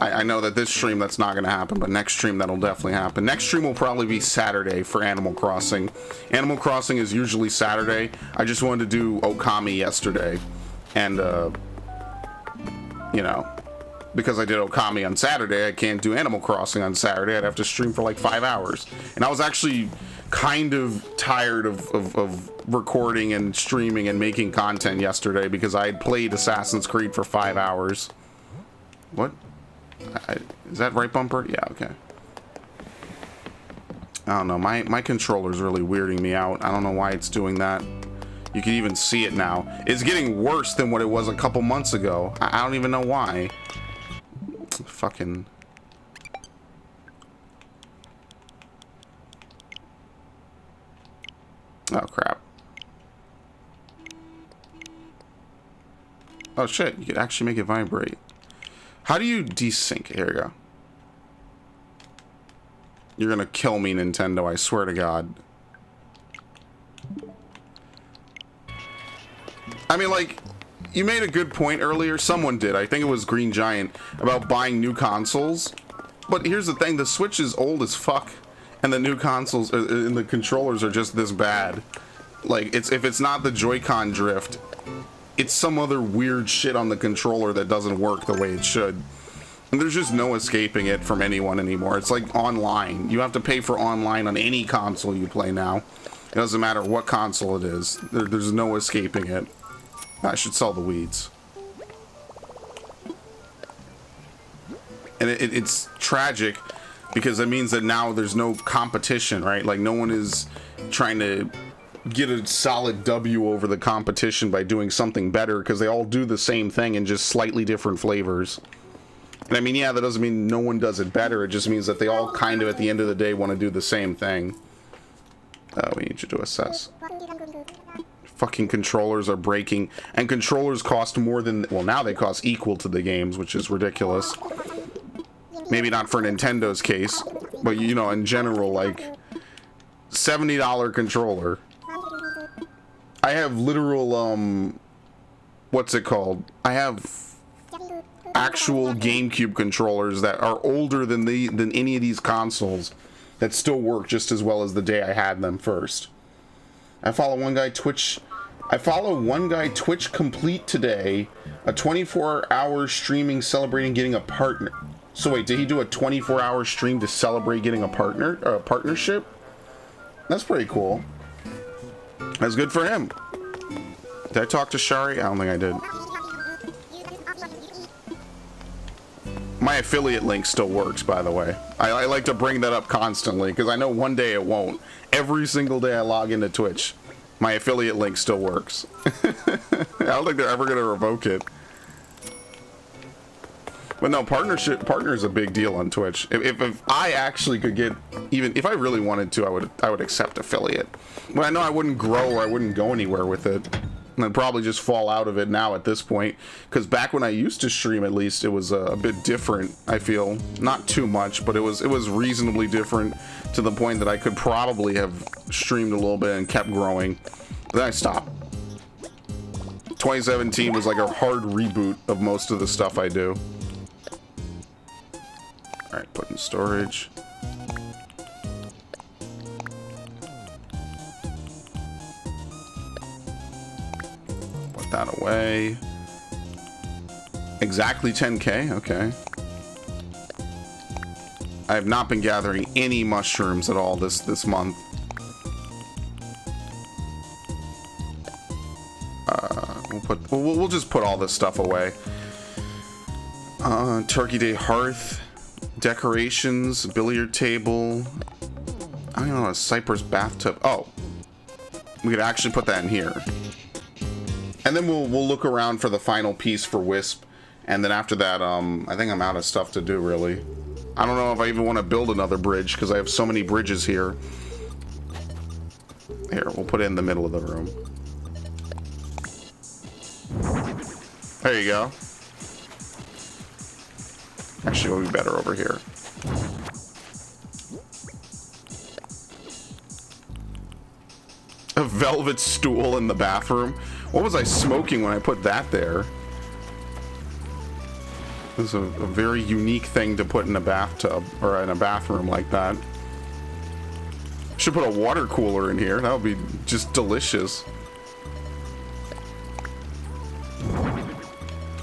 I know that this stream that's not going to happen, but next stream that'll definitely happen. Next stream will probably be Saturday for Animal Crossing. Animal Crossing is usually Saturday. I just wanted to do Okami yesterday. And, you know, because I did Okami on Saturday, I can't do Animal Crossing on Saturday. I'd have to stream for like 5 hours. And I was actually kind of tired of recording and streaming and making content yesterday because I had played Assassin's Creed for 5 hours. What? Is that right bumper? Yeah, okay. I don't know. My controller's really weirding me out. I don't know why it's doing that. You can even see it now. It's getting worse than what it was a couple months ago. I don't even know why. Fucking... Oh, crap. Oh, shit. You could actually make it vibrate. How do you desync? Here we go. You're gonna kill me, Nintendo. I swear to God. I mean, like, you made a good point earlier. Someone did. I think it was Green Giant about buying new consoles. But here's the thing. The Switch is old as fuck. And the new consoles and the controllers are just this bad. Like, if it's not the Joy-Con drift, it's some other weird shit on the controller that doesn't work the way it should. And there's just no escaping it from anyone anymore. It's like online. You have to pay for online on any console you play now. It doesn't matter what console it is. There's no escaping it. I should sell the weeds. And it's tragic because it means that now there's no competition, right? Like, no one is trying to get a solid W over the competition by doing something better because they all do the same thing in just slightly different flavors. And I mean, yeah, that doesn't mean no one does it better. It just means that they all kind of, at the end of the day, want to do the same thing. We need you to assess. Fucking controllers are breaking. And controllers cost more than... Well, now they cost equal to the games, which is ridiculous. Maybe not for Nintendo's case, but, you know, in general, like... $70 controller. I have literal, what's it called? I have actual GameCube controllers that are older than any of these consoles that still work just as well as the day I had them first. I follow one guy Twitch Complete today, a 24-hour streaming celebrating getting a partner. So wait, did he do a 24-hour stream to celebrate getting a partner, or a partnership? That's pretty cool. That's good for him. Did I talk to Shari? I don't think I did. My affiliate link still works, by the way. I like to bring that up constantly, because I know one day it won't. Every single day I log into Twitch, my affiliate link still works. I don't think they're ever going to revoke it. But no, partner is a big deal on Twitch. If I actually could get, even if I really wanted to, I would accept affiliate. But I know I wouldn't grow or I wouldn't go anywhere with it. And I'd probably just fall out of it now at this point, because back when I used to stream, at least, it was a bit different. I feel not too much, but it was reasonably different to the point that I could probably have streamed a little bit and kept growing. Then I stopped. 2017 was like a hard reboot of most of the stuff I do. All right, put in storage. That away. Exactly 10k. Okay. I have not been gathering any mushrooms at all this month. We'll just put all this stuff away. Turkey Day hearth, decorations, billiard table. I don't know, a cypress bathtub. Oh, we could actually put that in here. And then we'll look around for the final piece for Wisp, and then after that, I think I'm out of stuff to do, really. I don't know if I even want to build another bridge, because I have so many bridges here. Here, we'll put it in the middle of the room. There you go. Actually, it'll be better over here. A velvet stool in the bathroom. What was I smoking when I put that there? This is a very unique thing to put in a bathtub or in a bathroom like that. Should put a water cooler in here. That would be just delicious.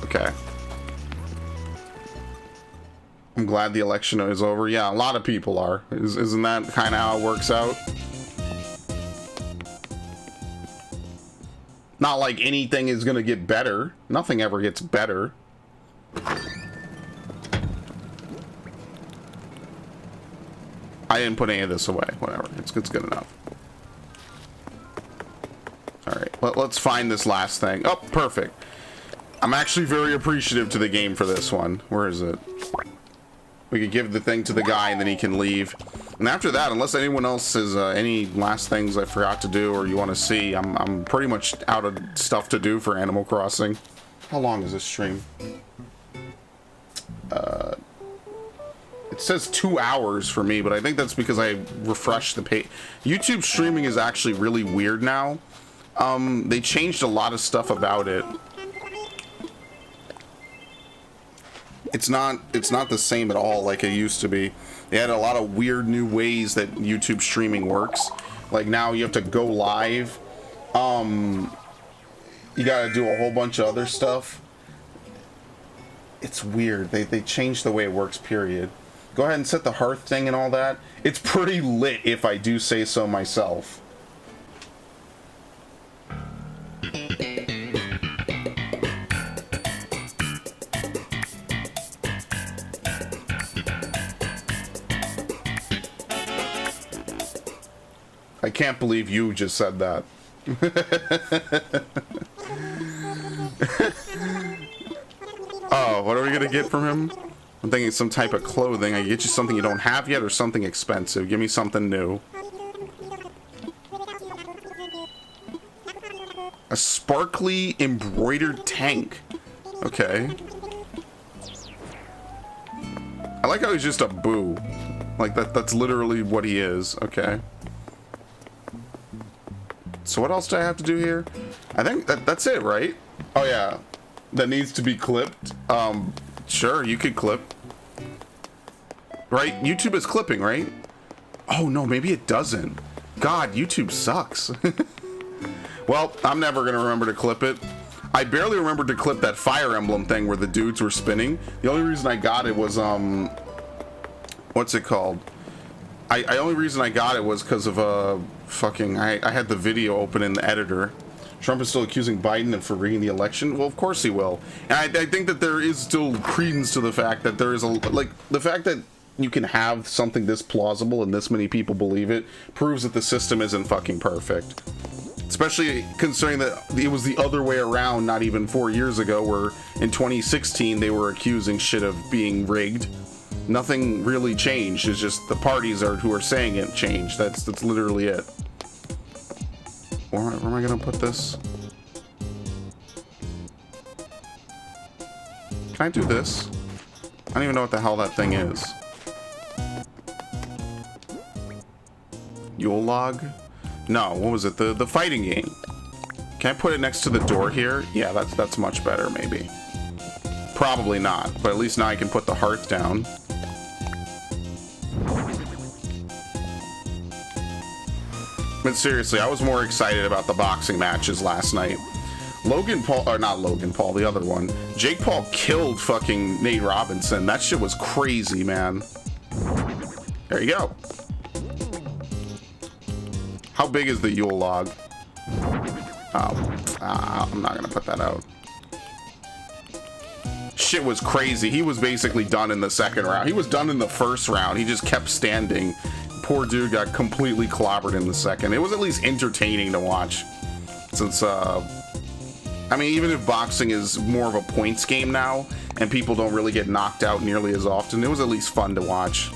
Okay. I'm glad the election is over. Yeah, a lot of people are. Isn't that kind of how it works out? Not like anything is gonna get better. Nothing ever gets better. I didn't put any of this away. Whatever. It's good enough. Alright, let's find this last thing. Oh, perfect. I'm actually very appreciative to the game for this one. Where is it? We could give the thing to the guy and then he can leave. And after that, unless anyone else has any last things I forgot to do or you want to see, I'm pretty much out of stuff to do for Animal Crossing. How long is this stream? It says 2 hours for me, but I think that's because I refreshed the page. YouTube streaming is actually really weird now. They changed a lot of stuff about it. It's not the same at all like it used to be. They had a lot of weird new ways that YouTube streaming works. Like now you have to go live. You gotta do a whole bunch of other stuff. It's weird. They changed the way it works, period. Go ahead and set the hearth thing and all that. It's pretty lit if I do say so myself. I can't believe you just said that. Oh, what are we gonna get from him? I'm thinking some type of clothing. I can get you something you don't have yet or something expensive. Give me something new. A sparkly embroidered tank. Okay. I like how he's just a boo. Like that's literally what he is. Okay. So what else do I have to do here? I think that's it, right? Oh yeah, that needs to be clipped. Sure, you could clip. Right? YouTube is clipping, right? Oh no, maybe it doesn't. God, YouTube sucks. Well, I'm never gonna remember to clip it. I barely remembered to clip that Fire Emblem thing where the dudes were spinning. The only reason I got it was what's it called? I only reason I got it was because of I had the video open in the editor. Trump is still accusing Biden of rigging the election. Well, of course he will. And I think that there is still credence to the fact that there is the fact that you can have something this plausible and this many people believe it proves that the system isn't fucking perfect. Especially considering that it was the other way around not even 4 years ago, where in 2016 they were accusing shit of being rigged. Nothing really changed. It's just the parties who are saying it changed. That's literally it. Where am I gonna put this? Can I do this? I don't even know what the hell that thing is. Yule log? No, what was it? The fighting game. Can I put it next to the door here? Yeah, that's much better, maybe. Probably not, but at least now I can put the hearth down. But seriously, I was more excited about the boxing matches last night. Logan Paul, or not Logan Paul, the other one. Jake Paul killed fucking Nate Robinson. That shit was crazy, man. There you go. How big is the Yule log? I'm not gonna put that out. Shit was crazy. He was basically done in the second round. He was done in the first round. He just kept standing. Poor dude got completely clobbered in the second. It was at least entertaining to watch. Since, I mean, even if boxing is more of a points game now, and people don't really get knocked out nearly as often, it was at least fun to watch.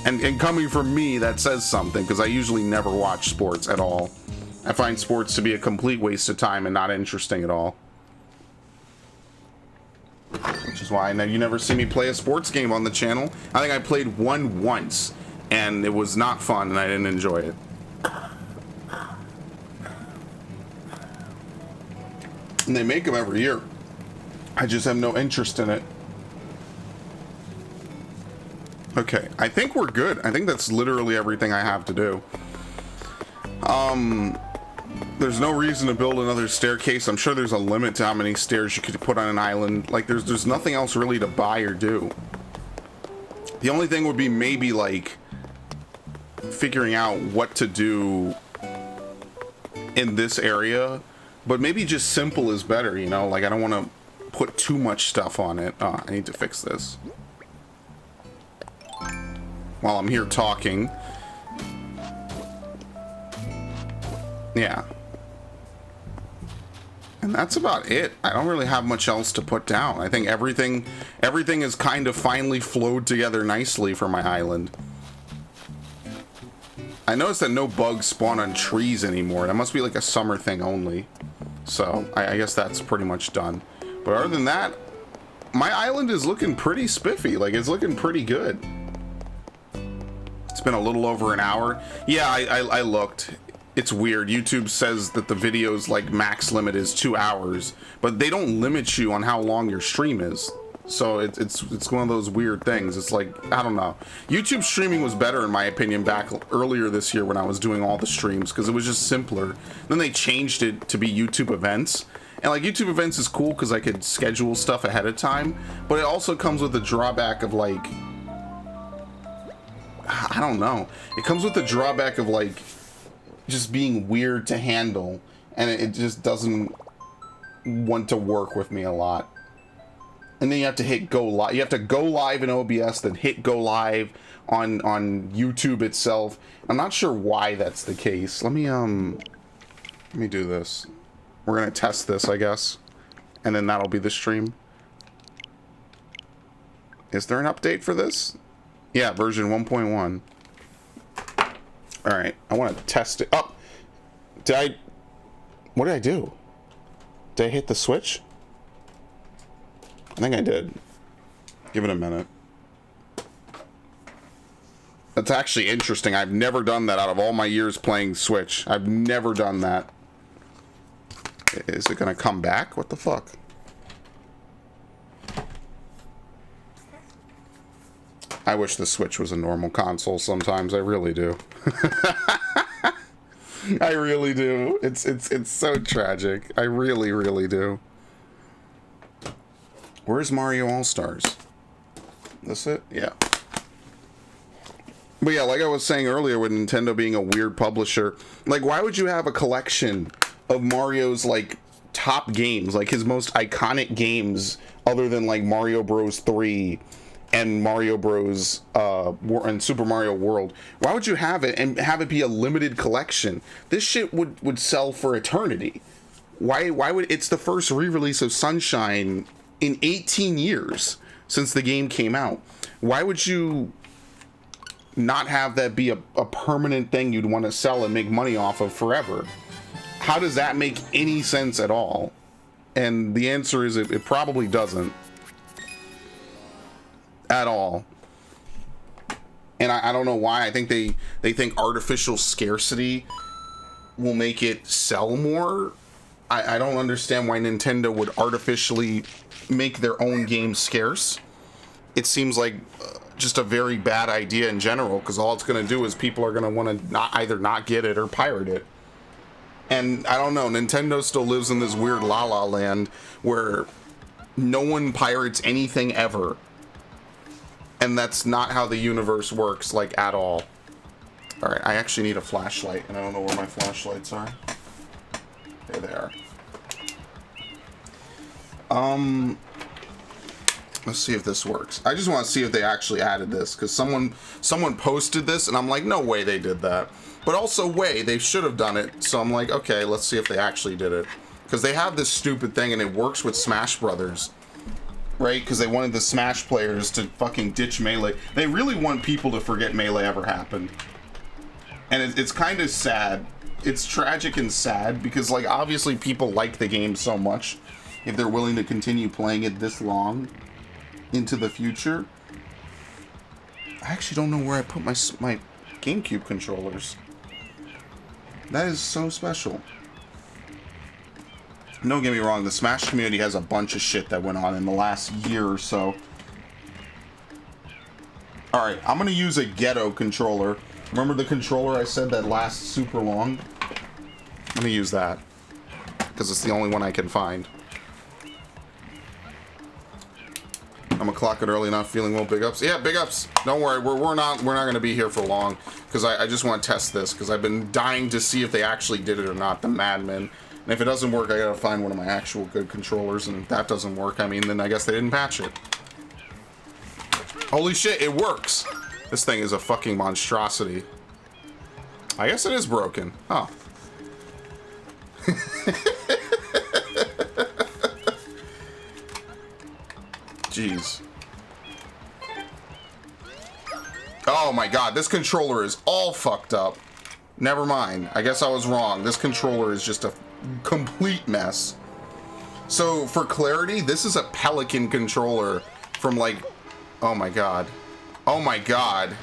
And coming from me, that says something, because I usually never watch sports at all. I find sports to be a complete waste of time and not interesting at all. Which is why you never see me play a sports game on the channel. I think I played one once, and it was not fun, and I didn't enjoy it. And they make them every year. I just have no interest in it. Okay, I think we're good. I think that's literally everything I have to do. There's no reason to build another staircase. I'm sure there's a limit to how many stairs you could put on an island. Like, there's nothing else really to buy or do. The only thing would be maybe, like, figuring out what to do in this area. But maybe just simple is better, you know? Like, I don't want to put too much stuff on it. I need to fix this. While I'm here talking. Yeah. And that's about it. I don't really have much else to put down. I think everything is kind of finally flowed together nicely for my island. I noticed that no bugs spawn on trees anymore. That must be like a summer thing only. So, I guess that's pretty much done. But other than that, my island is looking pretty spiffy. Like, it's looking pretty good. It's been a little over an hour. Yeah, I looked. It's weird. YouTube says that the video's like max limit is 2 hours, but they don't limit you on how long your stream is. So it's one of those weird things. It's like, I don't know. YouTube streaming was better in my opinion back earlier this year when I was doing all the streams because it was just simpler. Then they changed it to be YouTube events. And like YouTube events is cool because I could schedule stuff ahead of time, but it also comes with the drawback of like, I don't know. It comes with the drawback of like just being weird to handle, and it just doesn't want to work with me a lot. And then you have to hit go live. You have to go live in OBS, then hit go live on YouTube itself. I'm not sure why that's the case. Let me do this. We're gonna test this, I guess, and then that'll be the stream. Is there an update for this? Yeah, version 1.1. All right, I want to test it. Oh, what did I do? Did I hit the switch? I think I did. Give it a minute. That's actually interesting. I've never done that out of all my years playing Switch. I've never done that. Is it gonna come back? What the fuck? I wish the Switch was a normal console sometimes. I really do. I really do. It's so tragic. I really, really do. Where's Mario All-Stars? This it? Yeah. But yeah, like I was saying earlier with Nintendo being a weird publisher, like why would you have a collection of Mario's like top games, like his most iconic games other than like Mario Bros 3 and Mario Bros and Super Mario World? Why would you have it and have it be a limited collection? This shit would sell for eternity. Why would it's the first re-release of Sunshine in 18 years since the game came out? Why would you not have that be a permanent thing you'd want to sell and make money off of forever? How does that make any sense at all? And the answer is it probably doesn't. at all. And I don't know why. I think they think artificial scarcity will make it sell more. I don't understand why Nintendo would artificially make their own games scarce. It seems like just a very bad idea in general, because all it's going to do is people are going to want to either not get it or pirate it. And I don't know, Nintendo still lives in this weird la-la land where no one pirates anything ever. And that's not how the universe works, like, at all. Alright, I actually need a flashlight, and I don't know where my flashlights are. There they are. Let's see if this works. I just want to see if they actually added this, because someone posted this, and I'm like, no way they did that. But also, way, they should have done it. So I'm like, okay, let's see if they actually did it. Because they have this stupid thing, and it works with Smash Brothers. Right? Because they wanted the Smash players to fucking ditch Melee. They really want people to forget Melee ever happened. And it's kind of sad. It's tragic and sad, because, like, obviously people like the game so much. If they're willing to continue playing it this long into the future. I actually don't know where I put my GameCube controllers. That is so special. Don't get me wrong, the Smash community has a bunch of shit that went on in the last year or so. Alright, I'm gonna use a ghetto controller. Remember the controller I said that lasts super long? I'm gonna use that. Because it's the only one I can find. I'm gonna clock it early enough, feeling well. Big ups. Yeah, big ups. Don't worry, we're not gonna be here for long. Because I just want to test this, because I've been dying to see if they actually did it or not, the madmen. And if it doesn't work, I gotta find one of my actual good controllers, and if that doesn't work, I mean, then I guess they didn't patch it. Holy shit, it works! This thing is a fucking monstrosity. I guess it is broken. Huh. Jeez. Oh my god, this controller is all fucked up. Never mind. I guess I was wrong. This controller is just a complete mess. So, for clarity, this is a Pelican controller from, like... Oh my god. Oh my god.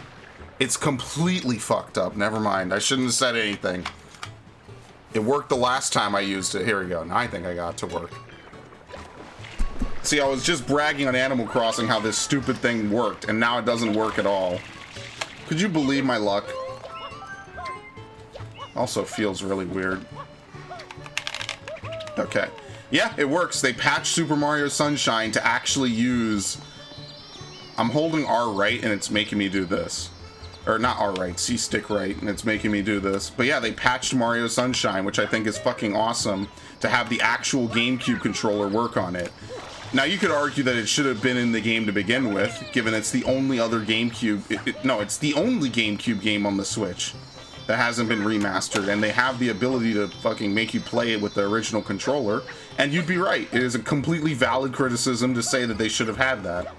It's completely fucked up. Never mind. I shouldn't have said anything. It worked the last time I used it. Here we go. Now I think I got it to work. See, I was just bragging on Animal Crossing how this stupid thing worked, and now it doesn't work at all. Could you believe my luck? Also feels really weird. Okay. Yeah, it works. They patched Super Mario Sunshine to actually use... I'm holding R right, and it's making me do this. Or not R right, C stick right, and it's making me do this. But yeah, they patched Mario Sunshine, which I think is fucking awesome, to have the actual GameCube controller work on it. Now, you could argue that it should have been in the game to begin with, given it's the only other GameCube... No, it's the only GameCube game on the Switch that hasn't been remastered, and they have the ability to fucking make you play it with the original controller, and you'd be right. It is a completely valid criticism to say that they should have had that.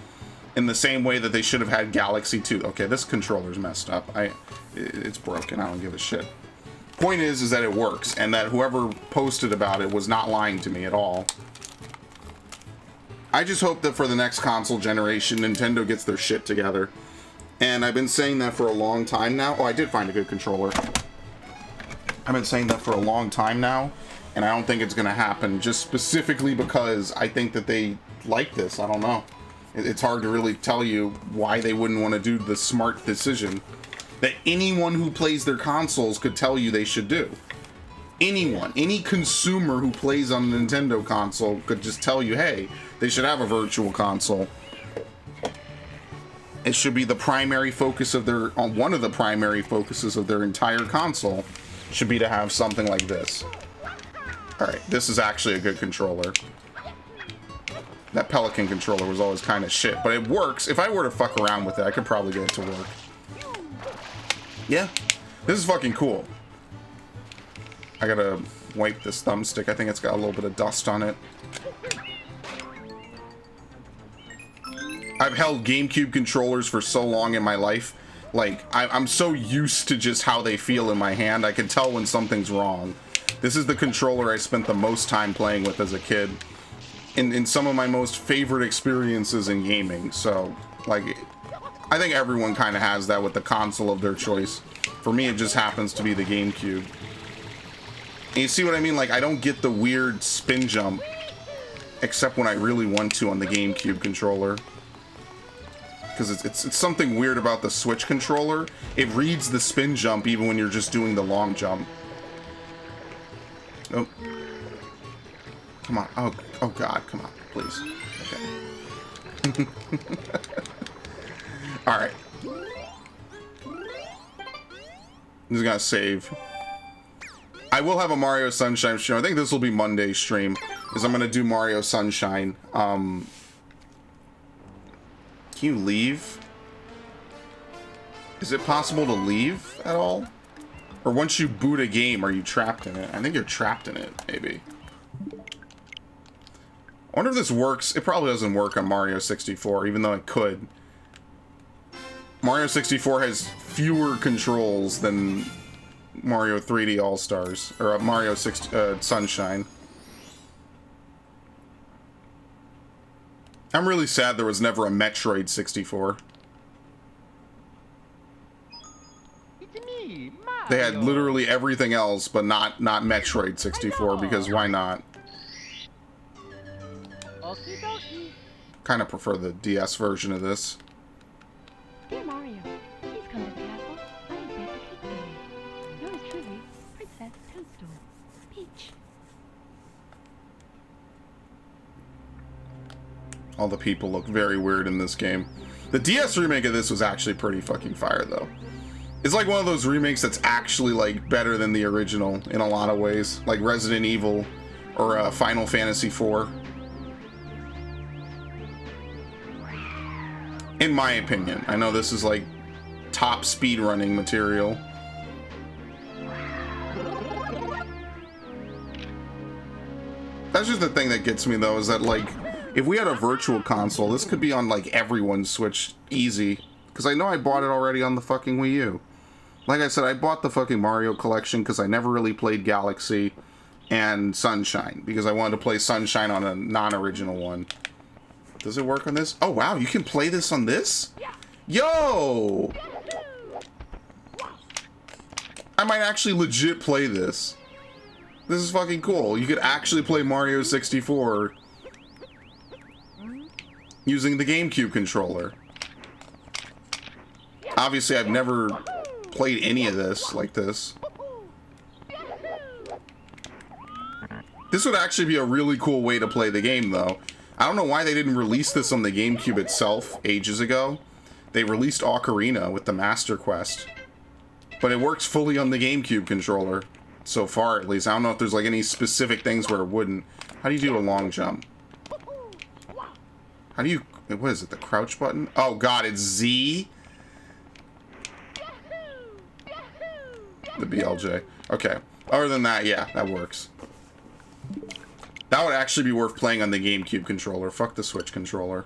In the same way that they should have had Galaxy 2. Okay, this controller's messed up. It's broken. I don't give a shit. Point is that it works, and that whoever posted about it was not lying to me at all. I just hope that for the next console generation, Nintendo gets their shit together. And I've been saying that for a long time now. Oh, I did find a good controller. I've been saying that for a long time now, and I don't think it's going to happen, just specifically because I think that they like this. I don't know. It's hard to really tell you why they wouldn't want to do the smart decision that anyone who plays their consoles could tell you they should do. Anyone, any consumer who plays on a Nintendo console could just tell you, hey, they should have a virtual console. It should be the primary focus of their, one of the primary focuses of their entire console should be to have something like this. Alright, this is actually a good controller. That Pelican controller was always kind of shit, but it works. If I were to fuck around with it, I could probably get it to work. Yeah, this is fucking cool. I gotta wipe this thumbstick. I think it's got a little bit of dust on it. I've held GameCube controllers for so long in my life. Like, I'm so used to just how they feel in my hand. I can tell when something's wrong. This is the controller I spent the most time playing with as a kid. In some of my most favorite experiences in gaming. So, Like, I think everyone kind of has that with the console of their choice. For me, it just happens to be the GameCube. And you see what I mean? Like, I don't get the weird spin jump, except when I really want to on the GameCube controller. Because it's something weird about the Switch controller. It reads the spin jump even when you're just doing the long jump. Oh. Come on. Oh God, come on, please. Okay. Alright. I'm just gonna save. I will have a Mario Sunshine stream. I think this will be Monday's stream, because I'm gonna do Mario Sunshine. Can you leave? Is it possible to leave at all? Or once you boot a game, are you trapped in it? I think you're trapped in it, maybe. I wonder if this works. It probably doesn't work on Mario 64, even though it could. Mario 64 has fewer controls than Mario 3D All-Stars, or Mario Sunshine. I'm really sad there was never a Metroid 64. It's me, Mario. They had literally everything else, but not Metroid 64, because why not? Okie dokie. Kind of prefer the DS version of this. Dear Mario, please come to the castle. I have baked a cake for you. Yours truly, Princess Toadstool. Peach. All the people look very weird in this game. The DS remake of this was actually pretty fucking fire, though. It's like one of those remakes that's actually, like, better than the original in a lot of ways. Like Resident Evil or Final Fantasy IV. In my opinion. I know this is, like, top speedrunning material. That's just the thing that gets me, though, is that, like, if we had a virtual console, this could be on, like, everyone's Switch easy. Because I know I bought it already on the fucking Wii U. Like I said, I bought the fucking Mario collection because I never really played Galaxy and Sunshine. Because I wanted to play Sunshine on a non-original one. Does it work on this? Oh, wow, you can play this on this? Yo! I might actually legit play this. This is fucking cool. You could actually play Mario 64 using the GameCube controller. Obviously, I've never played any of this like this. This would actually be a really cool way to play the game, though. I don't know why they didn't release this on the GameCube itself ages ago. They released Ocarina with the Master Quest. But it works fully on the GameCube controller. So far, at least. I don't know if there's, like, any specific things where it wouldn't. How do you do a long jump? How do you... What is it? The crouch button? Oh, God, it's Z? The BLJ. Okay. Other than that, yeah, that works. That would actually be worth playing on the GameCube controller. Fuck the Switch controller.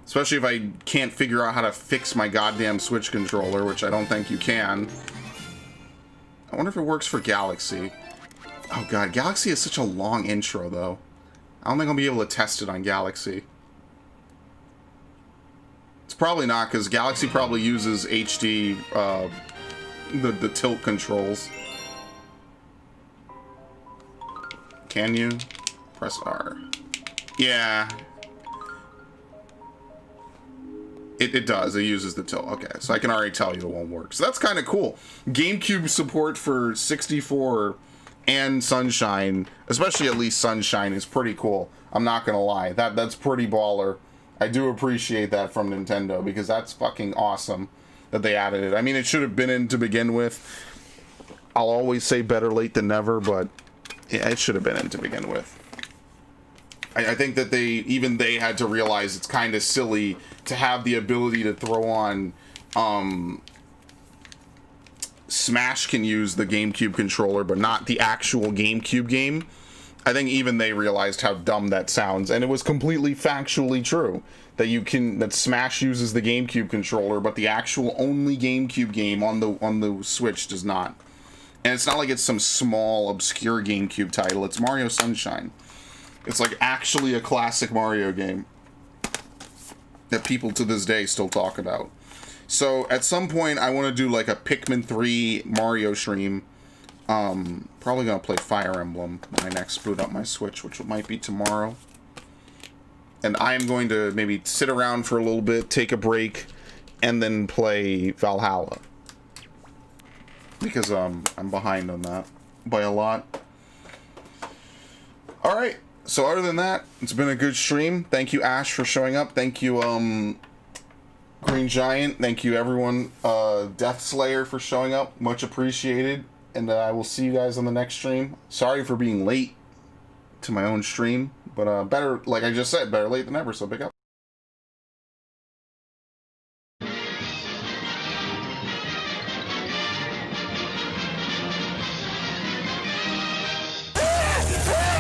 Especially if I can't figure out how to fix my goddamn Switch controller, which I don't think you can. I wonder if it works for Galaxy. Oh god, Galaxy is such a long intro, though. I don't think I'll be able to test it on Galaxy. It's probably not, because Galaxy probably uses HD, the tilt controls. Can you? Press R. Yeah. It does. It uses the tilt. Okay, so I can already tell you it won't work. So that's kind of cool. GameCube support for 64 and Sunshine, especially at least Sunshine, is pretty cool. I'm not gonna lie. That's pretty baller. I do appreciate that from Nintendo, because that's fucking awesome that they added it. I mean, it should have been in to begin with. I'll always say better late than never, but yeah, it should have been in to begin with. I think that they had to realize it's kind of silly to have the ability to throw on Smash can use the GameCube controller, but not the actual GameCube game. I think even they realized how dumb that sounds, and it was completely factually true that Smash uses the GameCube controller, but the actual only GameCube game on the Switch does not. And it's not like it's some small obscure GameCube title. It's Mario Sunshine. It's like actually a classic Mario game. that people to this day still talk about. So at some point, I want to do like a Pikmin 3 Mario stream. Probably gonna play Fire Emblem when I next boot up my Switch, which might be tomorrow. And I am going to maybe sit around for a little bit, take a break, and then play Valhalla. Because I'm behind on that by a lot. Alright, so other than that, it's been a good stream. Thank you, Ash, for showing up. Thank you, Green Giant. Thank you, everyone. Death Slayer for showing up. Much appreciated. And I will see you guys on the next stream. Sorry for being late to my own stream. But better, like I just said, better late than never, so big up.